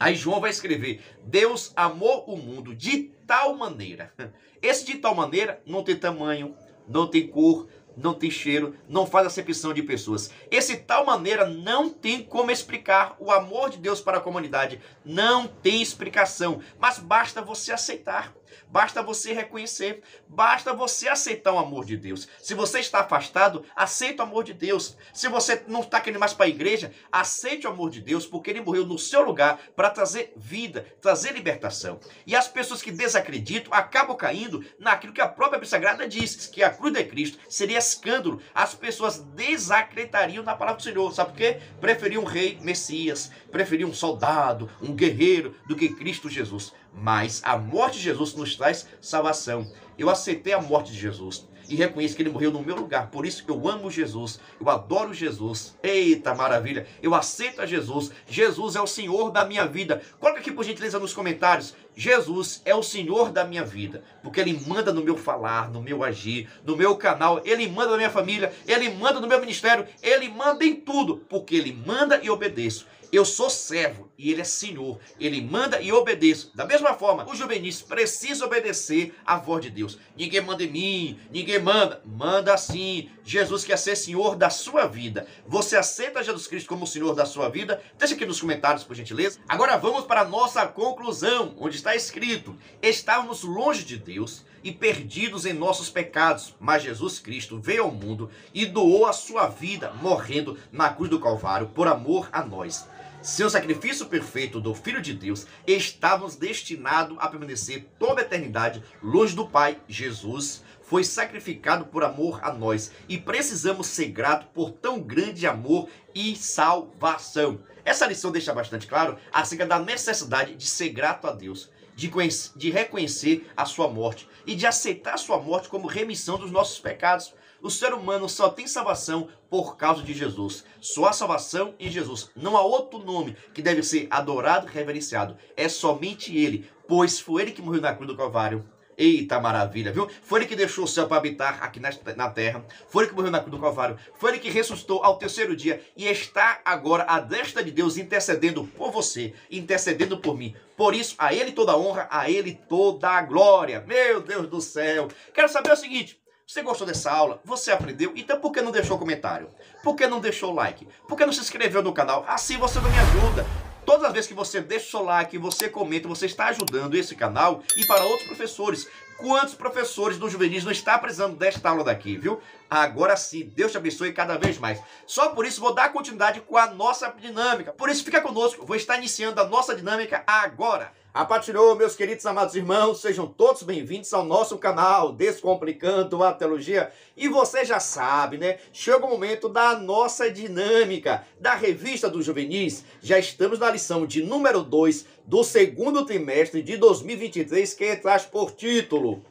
Aí João vai escrever: Deus amou o mundo de tal maneira. Esse de tal maneira não tem tamanho, não tem cor, não tem cheiro, não faz acepção de pessoas. Esse tal maneira não tem como explicar o amor de Deus para a comunidade. Não tem explicação, mas basta você aceitar. Basta você reconhecer, basta você aceitar o amor de Deus. Se você está afastado, aceita o amor de Deus. Se você não está querendo mais para a igreja, aceite o amor de Deus, porque ele morreu no seu lugar para trazer vida, trazer libertação. E as pessoas que desacreditam acabam caindo naquilo que a própria Bíblia Sagrada diz, que a cruz de Cristo seria escândalo. As pessoas desacreditariam na palavra do Senhor. Sabe por quê? Preferiam um rei, Messias, preferiam um soldado, um guerreiro, do que Cristo Jesus. Mas a morte de Jesus nos traz salvação. Eu aceitei a morte de Jesus e reconheço que ele morreu no meu lugar. Por isso eu amo Jesus, eu adoro Jesus. Eita maravilha, eu aceito a Jesus. Jesus é o Senhor da minha vida. Coloca aqui por gentileza nos comentários: Jesus é o Senhor da minha vida, porque ele manda no meu falar, no meu agir, no meu canal, ele manda na minha família, ele manda no meu ministério, ele manda em tudo, porque ele manda e obedeço. Eu sou servo e ele é Senhor. Ele manda e obedeço. Da mesma forma, os juvenis precisam obedecer à voz de Deus. Ninguém manda em mim, ninguém manda. Manda sim. Jesus quer ser Senhor da sua vida. Você aceita Jesus Cristo como Senhor da sua vida? Deixa aqui nos comentários, por gentileza. Agora vamos para a nossa conclusão, onde está escrito: estávamos longe de Deus e perdidos em nossos pecados, mas Jesus Cristo veio ao mundo e doou a sua vida, morrendo na cruz do Calvário por amor a nós. Seu sacrifício perfeito do Filho de Deus, estávamos destinados a permanecer toda a eternidade longe do Pai. Jesus foi sacrificado por amor a nós e precisamos ser gratos por tão grande amor e salvação. Essa lição deixa bastante claro acerca da necessidade de ser grato a Deus, de reconhecer a sua morte e de aceitar a sua morte como remissão dos nossos pecados. O ser humano só tem salvação por causa de Jesus. Só há salvação em Jesus. Não há outro nome que deve ser adorado e reverenciado. É somente Ele, pois foi Ele que morreu na cruz do Calvário. Eita maravilha, viu? Foi Ele que deixou o céu para habitar aqui na terra. Foi Ele que morreu na cruz do Calvário. Foi Ele que ressuscitou ao terceiro dia e está agora à destra de Deus intercedendo por você, intercedendo por mim. Por isso, a Ele toda a honra, a Ele toda a glória. Meu Deus do céu. Quero saber o seguinte. Você gostou dessa aula? Você aprendeu? Então por que não deixou comentário? Por que não deixou like? Por que não se inscreveu no canal? Assim você não me ajuda. Todas as vezes que você deixa o seu like, você comenta, você está ajudando esse canal e para outros professores. Quantos professores do Juvenis não estão precisando desta aula daqui, viu? Agora sim, Deus te abençoe cada vez mais. Só por isso vou dar continuidade com a nossa dinâmica. Por isso fica conosco, vou estar iniciando a nossa dinâmica agora. A paz do Senhor, meus queridos amados irmãos, sejam todos bem-vindos ao nosso canal Descomplicando a Teologia. E você já sabe, né? Chega o momento da nossa dinâmica da Revista dos Juvenis. Já estamos na lição de número 2 do segundo trimestre de 2023, que traz por título: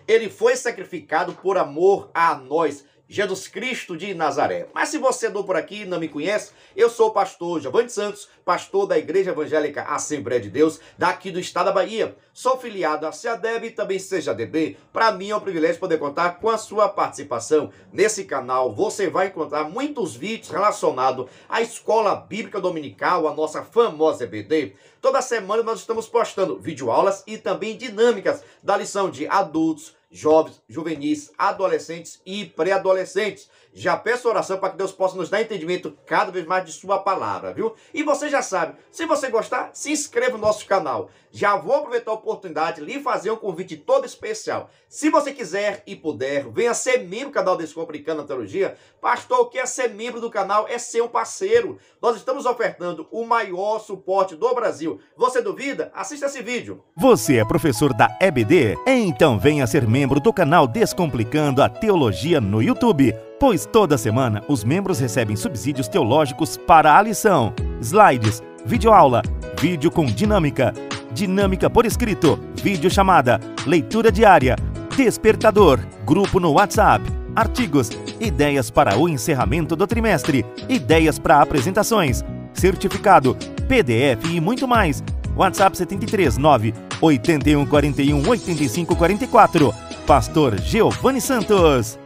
Ele foi sacrificado por amor a nós, Jesus Cristo de Nazaré. Mas se você andou por aqui e não me conhece, eu sou o pastor Giovanni Santos, pastor da Igreja Evangélica Assembleia de Deus, daqui do estado da Bahia. Sou filiado à CEADEB e também CEJADB. Para mim é um privilégio poder contar com a sua participação. Nesse canal você vai encontrar muitos vídeos relacionados à Escola Bíblica Dominical, a nossa famosa EBD. Toda semana nós estamos postando videoaulas e também dinâmicas da lição de adultos, jovens, juvenis, adolescentes e pré-adolescentes. Já peço oração para que Deus possa nos dar entendimento cada vez mais de sua palavra, viu? E você já sabe, se você gostar, se inscreva no nosso canal. Já vou aproveitar a oportunidade de lhe fazer um convite todo especial. Se você quiser e puder, venha ser membro do canal Descomplicando a Teologia. Pastor, o que é ser membro do canal? É ser um parceiro. Nós estamos ofertando o maior suporte do Brasil. Você duvida? Assista esse vídeo. Você é professor da EBD? Então venha ser membro do canal Descomplicando a Teologia no YouTube, pois toda semana os membros recebem subsídios teológicos para a lição, slides, videoaula, vídeo com dinâmica, dinâmica por escrito, vídeo chamada, leitura diária, despertador, grupo no WhatsApp, artigos, ideias para o encerramento do trimestre, ideias para apresentações, certificado, PDF e muito mais. WhatsApp 73 9 81 41 85 44. Pastor Giovanni Santos.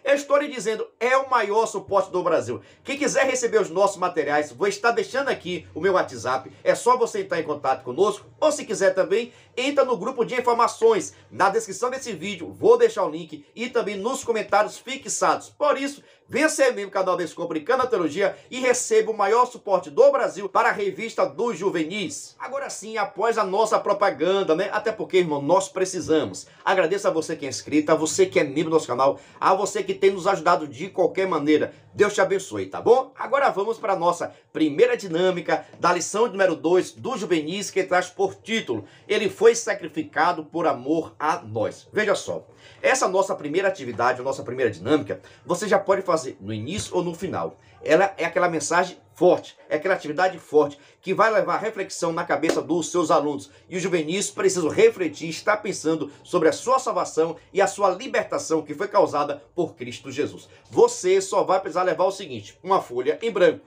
Eu estou lhe dizendo, é o maior suporte do Brasil. Quem quiser receber os nossos materiais, vou estar deixando aqui o meu WhatsApp. É só você entrar em contato conosco. Ou se quiser também, entra no grupo de informações. Na descrição desse vídeo, vou deixar o link e também nos comentários fixados. Por isso, venha ser membro do canal Descomplicando a Teologia e receba o maior suporte do Brasil para a Revista dos Juvenis. Agora sim, após a nossa propaganda, né? Até porque, irmão, nós precisamos. Agradeço a você que é inscrito, a você que é membro do nosso canal, a você que tem nos ajudado de qualquer maneira. Deus te abençoe, tá bom? Agora vamos para a nossa primeira dinâmica da lição número 2 do Juvenis, que traz por título: Ele foi sacrificado por amor a nós. Veja só, essa nossa primeira atividade, a nossa primeira dinâmica, você já pode fazer no início ou no final. Ela é aquela mensagem forte, é aquela atividade forte que vai levar reflexão na cabeça dos seus alunos. E os juvenis precisam refletir, estar pensando sobre a sua salvação e a sua libertação que foi causada por Cristo Jesus. Você só vai precisar levar o seguinte: uma folha em branco.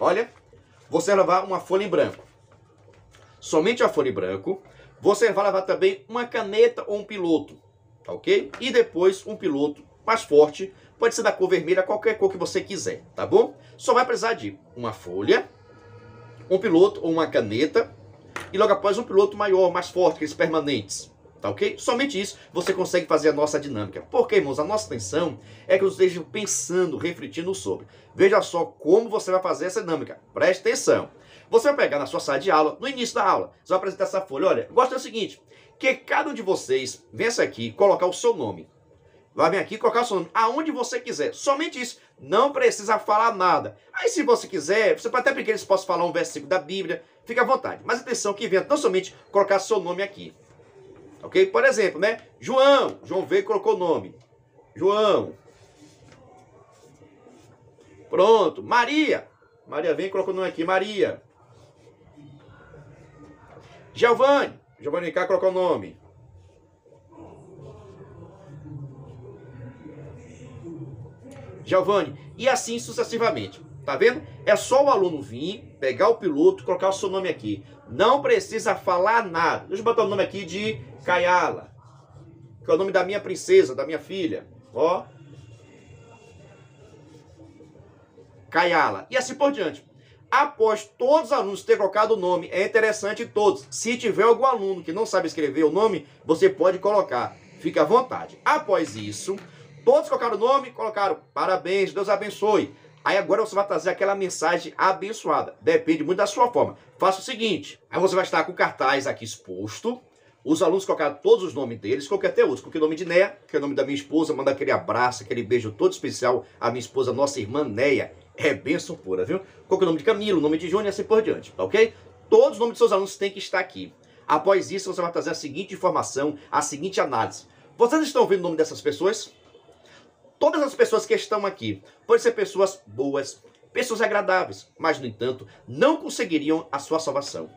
Olha, você vai levar uma folha em branco. Somente a folha em branco. Você vai levar também uma caneta ou um piloto, tá ok? E depois um piloto mais forte. Pode ser da cor vermelha, qualquer cor que você quiser, tá bom? Só vai precisar de uma folha, um piloto ou uma caneta e logo após um piloto maior, mais forte, aqueles permanentes, tá ok? Somente isso você consegue fazer a nossa dinâmica. Porque, irmãos, a nossa intenção é que vocês estejam pensando, refletindo sobre. Veja só como você vai fazer essa dinâmica. Preste atenção. Você vai pegar na sua sala de aula, no início da aula, você vai apresentar essa folha. Olha, eu gosto do seguinte, que cada um de vocês venha aqui e colocar o seu nome. vai vir aqui e colocar o seu nome aonde você quiser. Somente isso. Não precisa falar nada. Aí se você quiser, você pode até pedir que eles possam falar um versículo da Bíblia. Fica à vontade. Mas atenção que venha não somente colocar seu nome aqui. Ok? Por exemplo, né? João. João veio e colocou o nome. João. Pronto. Maria. Maria vem e colocou o nome aqui. Maria. Giovanni. Giovanni vem cá e colocou o nome. Giovanni, e assim sucessivamente. Tá vendo? É só o aluno vir, pegar o piloto, colocar o seu nome aqui. Não precisa falar nada. Deixa eu botar o nome aqui de Kayala, que é o nome da minha princesa, da minha filha. Ó. Kayala. E assim por diante. Após todos os alunos terem colocado o nome, é interessante todos. Se tiver algum aluno que não sabe escrever o nome, você pode colocar. Fique à vontade. Após isso, todos colocaram o nome, colocaram parabéns, Deus abençoe. Aí agora você vai trazer aquela mensagem abençoada. Depende muito da sua forma. Faça o seguinte. Aí você vai estar com o cartaz aqui exposto. Os alunos colocaram todos os nomes deles. Coloquei até outros. Coloquei o nome de Néia, que é o nome da minha esposa. Manda aquele abraço, aquele beijo todo especial à minha esposa, nossa irmã Néia. É bênção pura, viu? Coloquei o nome de Camilo, o nome de Júnior e assim por diante. Tá ok? Todos os nomes dos seus alunos têm que estar aqui. Após isso, você vai trazer a seguinte informação, a seguinte análise. Vocês estão ouvindo o nome dessas pessoas? Todas as pessoas que estão aqui podem ser pessoas boas, pessoas agradáveis, mas, no entanto, não conseguiriam a sua salvação.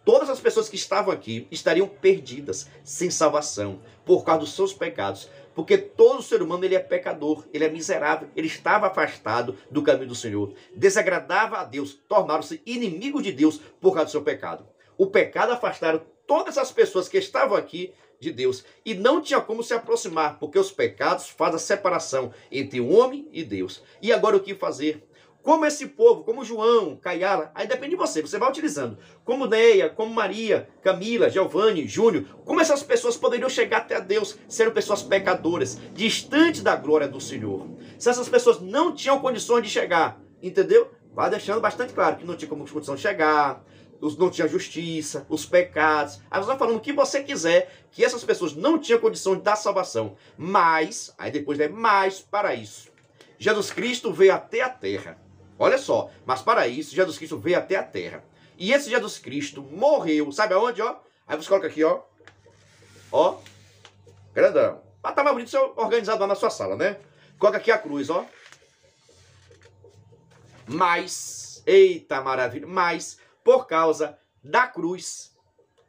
Todas as pessoas que estavam aqui estariam perdidas, sem salvação, por causa dos seus pecados. Porque todo ser humano ele é pecador, ele é miserável, ele estava afastado do caminho do Senhor. Desagradava a Deus, tornaram-se inimigos de Deus por causa do seu pecado. O pecado afastaram todas as pessoas que estavam aqui de Deus. E não tinha como se aproximar, porque os pecados fazem a separação entre o homem e Deus. E agora o que fazer? Como esse povo, como João, Kayala, aí depende de você, você vai utilizando. Como Néia, como Maria, Camila, Giovanni, Júnior, como essas pessoas poderiam chegar até Deus, sendo pessoas pecadoras, distantes da glória do Senhor. Se essas pessoas não tinham condições de chegar, entendeu? Vai deixando bastante claro que não tinha como condição de chegar, não tinha justiça, os pecados. Aí você vai falando o que você quiser, que essas pessoas não tinham condição de dar salvação. Mas, aí depois mas para isso, Jesus Cristo veio até a terra. Olha só, mas para isso, Jesus Cristo veio até a terra. E esse Jesus Cristo morreu, sabe aonde, ó? Aí você coloca aqui, ó. Ó, grandão. Mas tá mais bonito ser organizado lá na sua sala, né? Coloca aqui a cruz, ó. Mas, eita maravilha, mas por causa da cruz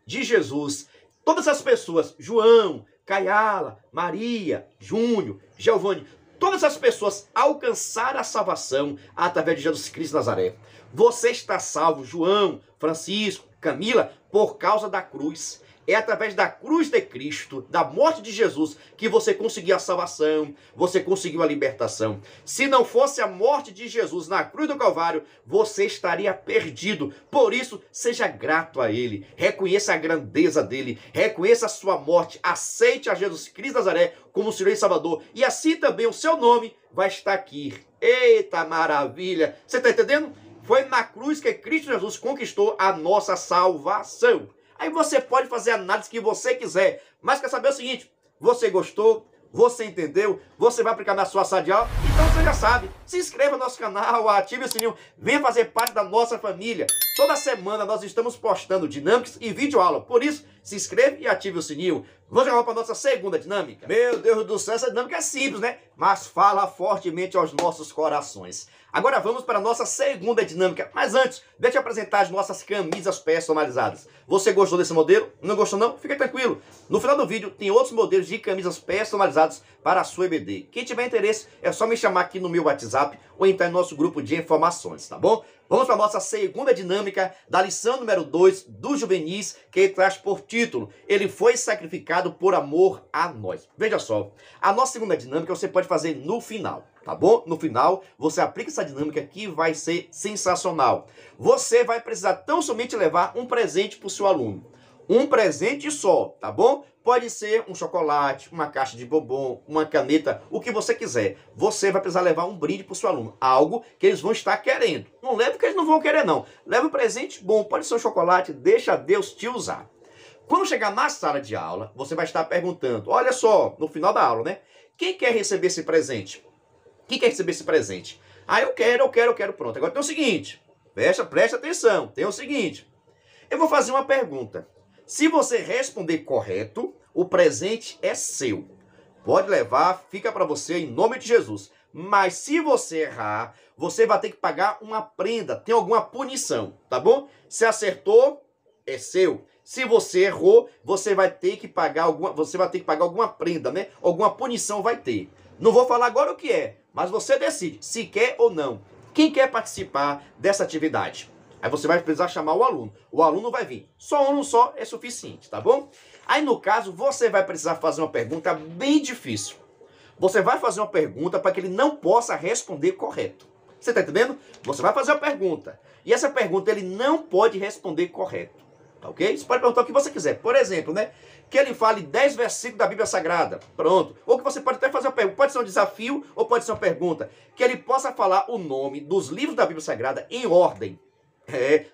de Jesus, todas as pessoas, João, Kayala, Maria, Júnior, Giovanni, todas as pessoas alcançaram a salvação através de Jesus Cristo de Nazaré. Você está salvo, João, Francisco, Camila, por causa da cruz. É através da cruz de Cristo, da morte de Jesus, que você conseguiu a salvação, você conseguiu a libertação. Se não fosse a morte de Jesus na cruz do Calvário, você estaria perdido. Por isso, seja grato a Ele, reconheça a grandeza dEle, reconheça a sua morte, aceite a Jesus Cristo de Nazaré como Senhor e Salvador. E assim também o seu nome vai estar aqui. Eita maravilha! Você está entendendo? Foi na cruz que Cristo Jesus conquistou a nossa salvação. Aí você pode fazer a análise que você quiser. Mas quer saber o seguinte? Você gostou? Você entendeu? Você vai aplicar na sua sala de aula? Então você já sabe. Se inscreva no nosso canal, ative o sininho. Venha fazer parte da nossa família. Toda semana nós estamos postando dinâmicas e videoaula. Por isso, se inscreva e ative o sininho. Vamos jogar para a nossa segunda dinâmica. Meu Deus do céu, essa dinâmica é simples, né? Mas fala fortemente aos nossos corações. Agora vamos para a nossa segunda dinâmica. Mas antes, deixa eu apresentar as nossas camisas personalizadas. Você gostou desse modelo? Não gostou não? Fica tranquilo. No final do vídeo tem outros modelos de camisas personalizadas para a sua EBD. Quem tiver interesse é só me chamar aqui no meu WhatsApp ou entrar no nosso grupo de informações, tá bom? Vamos para a nossa segunda dinâmica da lição número 2 do Juvenis, que ele traz por título: Ele foi sacrificado por amor a nós. Veja só, a nossa segunda dinâmica você pode fazer no final, tá bom? No final, você aplica essa dinâmica que vai ser sensacional. Você vai precisar tão somente levar um presente para o seu aluno. Um presente só, tá bom? Pode ser um chocolate, uma caixa de bombom, uma caneta, o que você quiser. Você vai precisar levar um brinde para o seu aluno. Algo que eles vão estar querendo. Não leve o que eles não vão querer, não. Leve um presente bom, pode ser um chocolate, deixa Deus te usar. Quando chegar na sala de aula, você vai estar perguntando, olha só, no final da aula, né? Quem quer receber esse presente? Quem quer receber esse presente? Ah, eu quero. Pronto. Agora tem o seguinte. Preste atenção. Tem o seguinte. Eu vou fazer uma pergunta. Se você responder correto, o presente é seu. Pode levar, fica para você em nome de Jesus. Mas se você errar, você vai ter que pagar uma prenda. Tem alguma punição, tá bom? Se acertou, é seu. Se você errou, você vai ter que pagar alguma prenda, né? Alguma punição vai ter. Não vou falar agora o que é, mas você decide se quer ou não. Quem quer participar dessa atividade? Aí você vai precisar chamar o aluno. O aluno vai vir. Só um aluno só é suficiente, tá bom? Aí no caso, você vai precisar fazer uma pergunta bem difícil. Você vai fazer uma pergunta para que ele não possa responder correto. Você está entendendo? Você vai fazer uma pergunta. E essa pergunta ele não pode responder correto. Tá ok? Você pode perguntar o que você quiser. Por exemplo, né? Que ele fale 10 versículos da Bíblia Sagrada. Pronto. Ou que você pode até fazer uma pergunta. Pode ser um desafio ou pode ser uma pergunta. Que ele possa falar o nome dos livros da Bíblia Sagrada em ordem.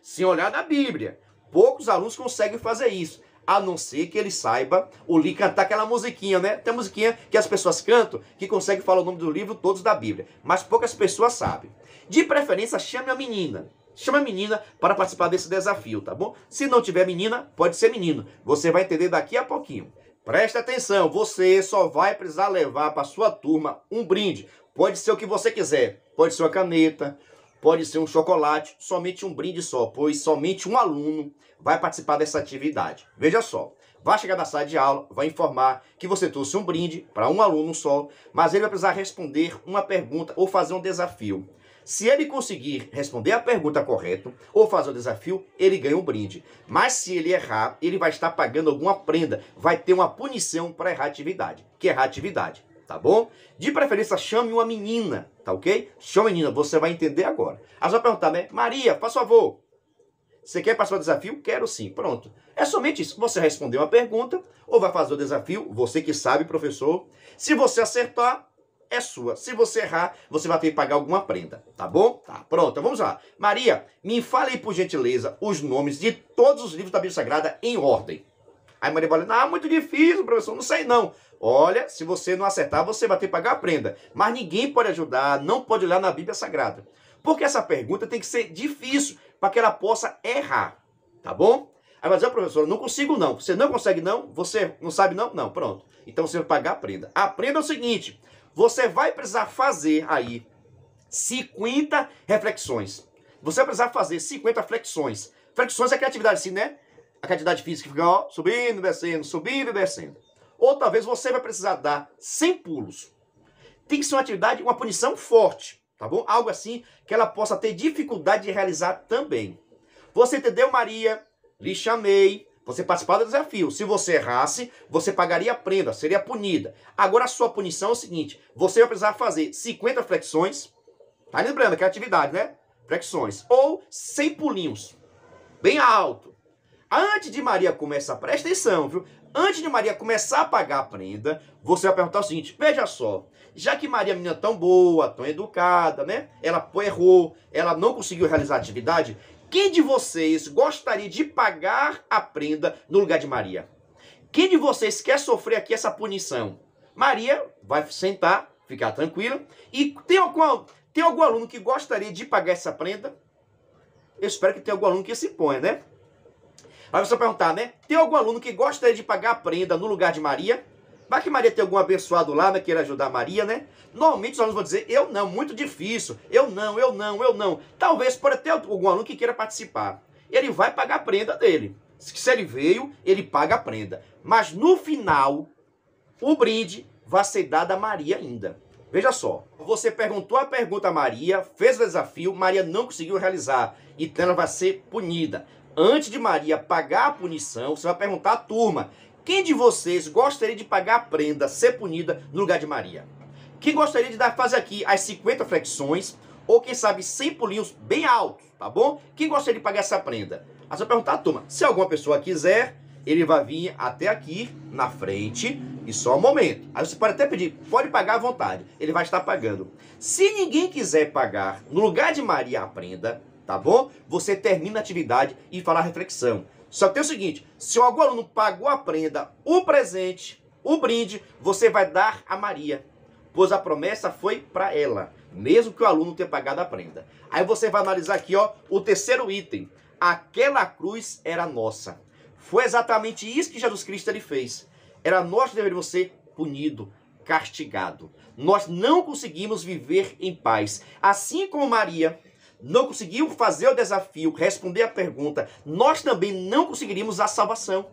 Sem olhar na Bíblia. Poucos alunos conseguem fazer isso. A não ser que ele saiba cantar aquela musiquinha, né? Tem a musiquinha que as pessoas cantam, que conseguem falar o nome do livro todos da Bíblia. Mas poucas pessoas sabem. De preferência, chame a menina. Chama a menina para participar desse desafio, tá bom? Se não tiver menina, pode ser menino. Você vai entender daqui a pouquinho. Preste atenção, você só vai precisar levar para sua turma um brinde. Pode ser o que você quiser. Pode ser uma caneta, pode ser um chocolate, somente um brinde só, pois somente um aluno vai participar dessa atividade. Veja só, vai chegar na sala de aula, vai informar que você trouxe um brinde para um aluno só, mas ele vai precisar responder uma pergunta ou fazer um desafio. Se ele conseguir responder a pergunta correta ou fazer o desafio, ele ganha um brinde. Mas se ele errar, ele vai estar pagando alguma prenda, vai ter uma punição para errar a atividade, que é errar a atividade. Tá bom? De preferência, chame uma menina, tá ok? Chame uma menina, você vai entender agora. Aí você vai perguntar, né? Maria, faz favor. Você quer participar do desafio? Quero sim. Pronto. É somente isso. Você respondeu uma pergunta ou vai fazer o desafio, você que sabe, professor. Se você acertar, é sua. Se você errar, você vai ter que pagar alguma prenda. Tá bom? Tá. Pronto. Então vamos lá. Maria, me fale aí, por gentileza, os nomes de todos os livros da Bíblia Sagrada em ordem. Aí Maria vai falar, muito difícil, professor. Não sei não. Olha, se você não acertar, você vai ter que pagar a prenda. Mas ninguém pode ajudar, não pode olhar na Bíblia Sagrada. Porque essa pergunta tem que ser difícil para que ela possa errar. Tá bom? Aí vai dizer, professor, eu não consigo não. Você não consegue não? Você não sabe não? Não, pronto. Então você vai pagar a prenda. A prenda é o seguinte, você vai precisar fazer aí 50 reflexões. Você vai precisar fazer 50 flexões. Flexões é a criatividade assim, né? A criatividade física fica ó, subindo e descendo. Ou talvez você vai precisar dar 100 pulos. Tem que ser uma atividade, uma punição forte, tá bom? Algo assim que ela possa ter dificuldade de realizar também. Você entendeu, Maria? Lhe chamei. Você participou do desafio. Se você errasse, você pagaria a prenda, seria punida. Agora a sua punição é o seguinte, você vai precisar fazer 50 flexões, tá lembrando que é atividade, né? Flexões. Ou 100 pulinhos, bem alto. Antes de Maria começar, presta atenção, viu? Antes de Maria começar a pagar a prenda, você vai perguntar o seguinte, veja só, já que Maria é uma menina tão boa, tão educada, né? Ela errou, ela não conseguiu realizar a atividade, quem de vocês gostaria de pagar a prenda no lugar de Maria? Quem de vocês quer sofrer aqui essa punição? Maria vai sentar, ficar tranquila, e tem algum aluno que gostaria de pagar essa prenda? Eu espero que tenha algum aluno que se ponha, né? Aí você vai perguntar, né? Tem algum aluno que gostaria de pagar a prenda no lugar de Maria? Vai que Maria tem algum abençoado lá, né? Queira ajudar Maria, né? Normalmente os alunos vão dizer, eu não, muito difícil. Eu não. Talvez pode ter algum aluno que queira participar. Ele vai pagar a prenda dele. Se ele veio, ele paga a prenda. Mas no final, o brinde vai ser dado a Maria ainda. Veja só, você perguntou a pergunta a Maria, fez o desafio, Maria não conseguiu realizar. Então ela vai ser punida. Antes de Maria pagar a punição, você vai perguntar à turma, quem de vocês gostaria de pagar a prenda, ser punida no lugar de Maria? Quem gostaria de fazer aqui as 50 flexões, ou quem sabe 100 pulinhos bem altos, tá bom? Quem gostaria de pagar essa prenda? Aí você vai perguntar à turma, se alguma pessoa quiser, ele vai vir até aqui na frente e só um momento. Aí você pode até pedir, pode pagar à vontade, ele vai estar pagando. Se ninguém quiser pagar no lugar de Maria a prenda, tá bom? Você termina a atividade e fala a reflexão. Só que tem o seguinte, se algum aluno pagou a prenda, o presente, o brinde, você vai dar a Maria. pois a promessa foi para ela, mesmo que o aluno tenha pagado a prenda. Aí você vai analisar aqui, ó, o terceiro item. Aquela cruz era nossa. Foi exatamente isso que Jesus Cristo ele fez. Era nós que deveríamos ser punidos, castigados. Nós não conseguimos viver em paz. Assim como Maria não conseguiu fazer o desafio, responder a pergunta, nós também não conseguiríamos a salvação.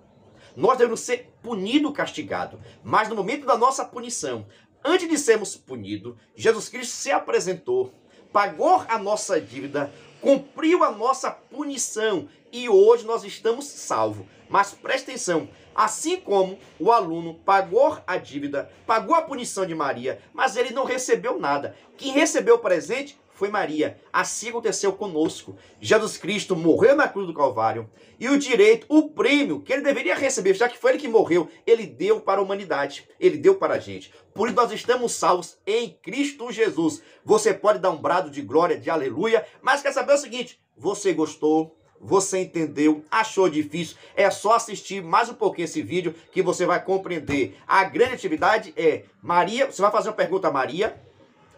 Nós devemos ser punidos, castigados. Mas no momento da nossa punição, antes de sermos punidos, Jesus Cristo se apresentou, pagou a nossa dívida, cumpriu a nossa punição e hoje nós estamos salvos. Mas presta atenção, assim como o aluno pagou a dívida, pagou a punição de Maria, mas ele não recebeu nada. Quem recebeu o presente foi Maria. Assim aconteceu conosco. Jesus Cristo morreu na cruz do Calvário e o direito, o prêmio que ele deveria receber, já que foi ele que morreu, ele deu para a humanidade, ele deu para a gente. Por isso nós estamos salvos em Cristo Jesus. Você pode dar um brado de glória, de aleluia, mas quer saber o seguinte, você gostou? Você entendeu? Achou difícil? É só assistir mais um pouquinho esse vídeo que você vai compreender. A grande atividade é Maria, você vai fazer uma pergunta a Maria.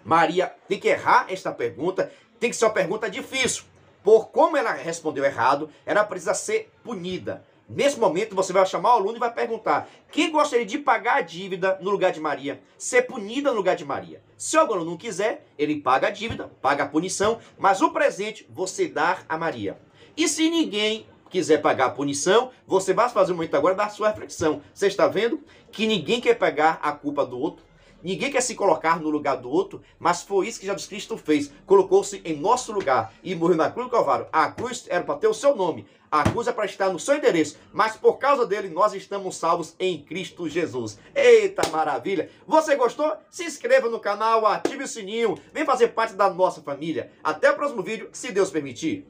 Maria tem que errar esta pergunta, tem que ser uma pergunta difícil. Por como ela respondeu errado, ela precisa ser punida. Nesse momento você vai chamar o aluno e vai perguntar: quem gostaria de pagar a dívida no lugar de Maria? Ser punida no lugar de Maria. Se o aluno não quiser, ele paga a dívida, paga a punição, mas o presente você dá a Maria. E se ninguém quiser pagar a punição, você vai fazer um momento agora da sua reflexão. Você está vendo que ninguém quer pegar a culpa do outro? Ninguém quer se colocar no lugar do outro, mas foi isso que Jesus Cristo fez. Colocou-se em nosso lugar e morreu na cruz do Calvário. A cruz era para ter o seu nome. A cruz é para estar no seu endereço. Mas por causa dele, nós estamos salvos em Cristo Jesus. Eita maravilha! Você gostou? Se inscreva no canal, ative o sininho. Vem fazer parte da nossa família. Até o próximo vídeo, se Deus permitir.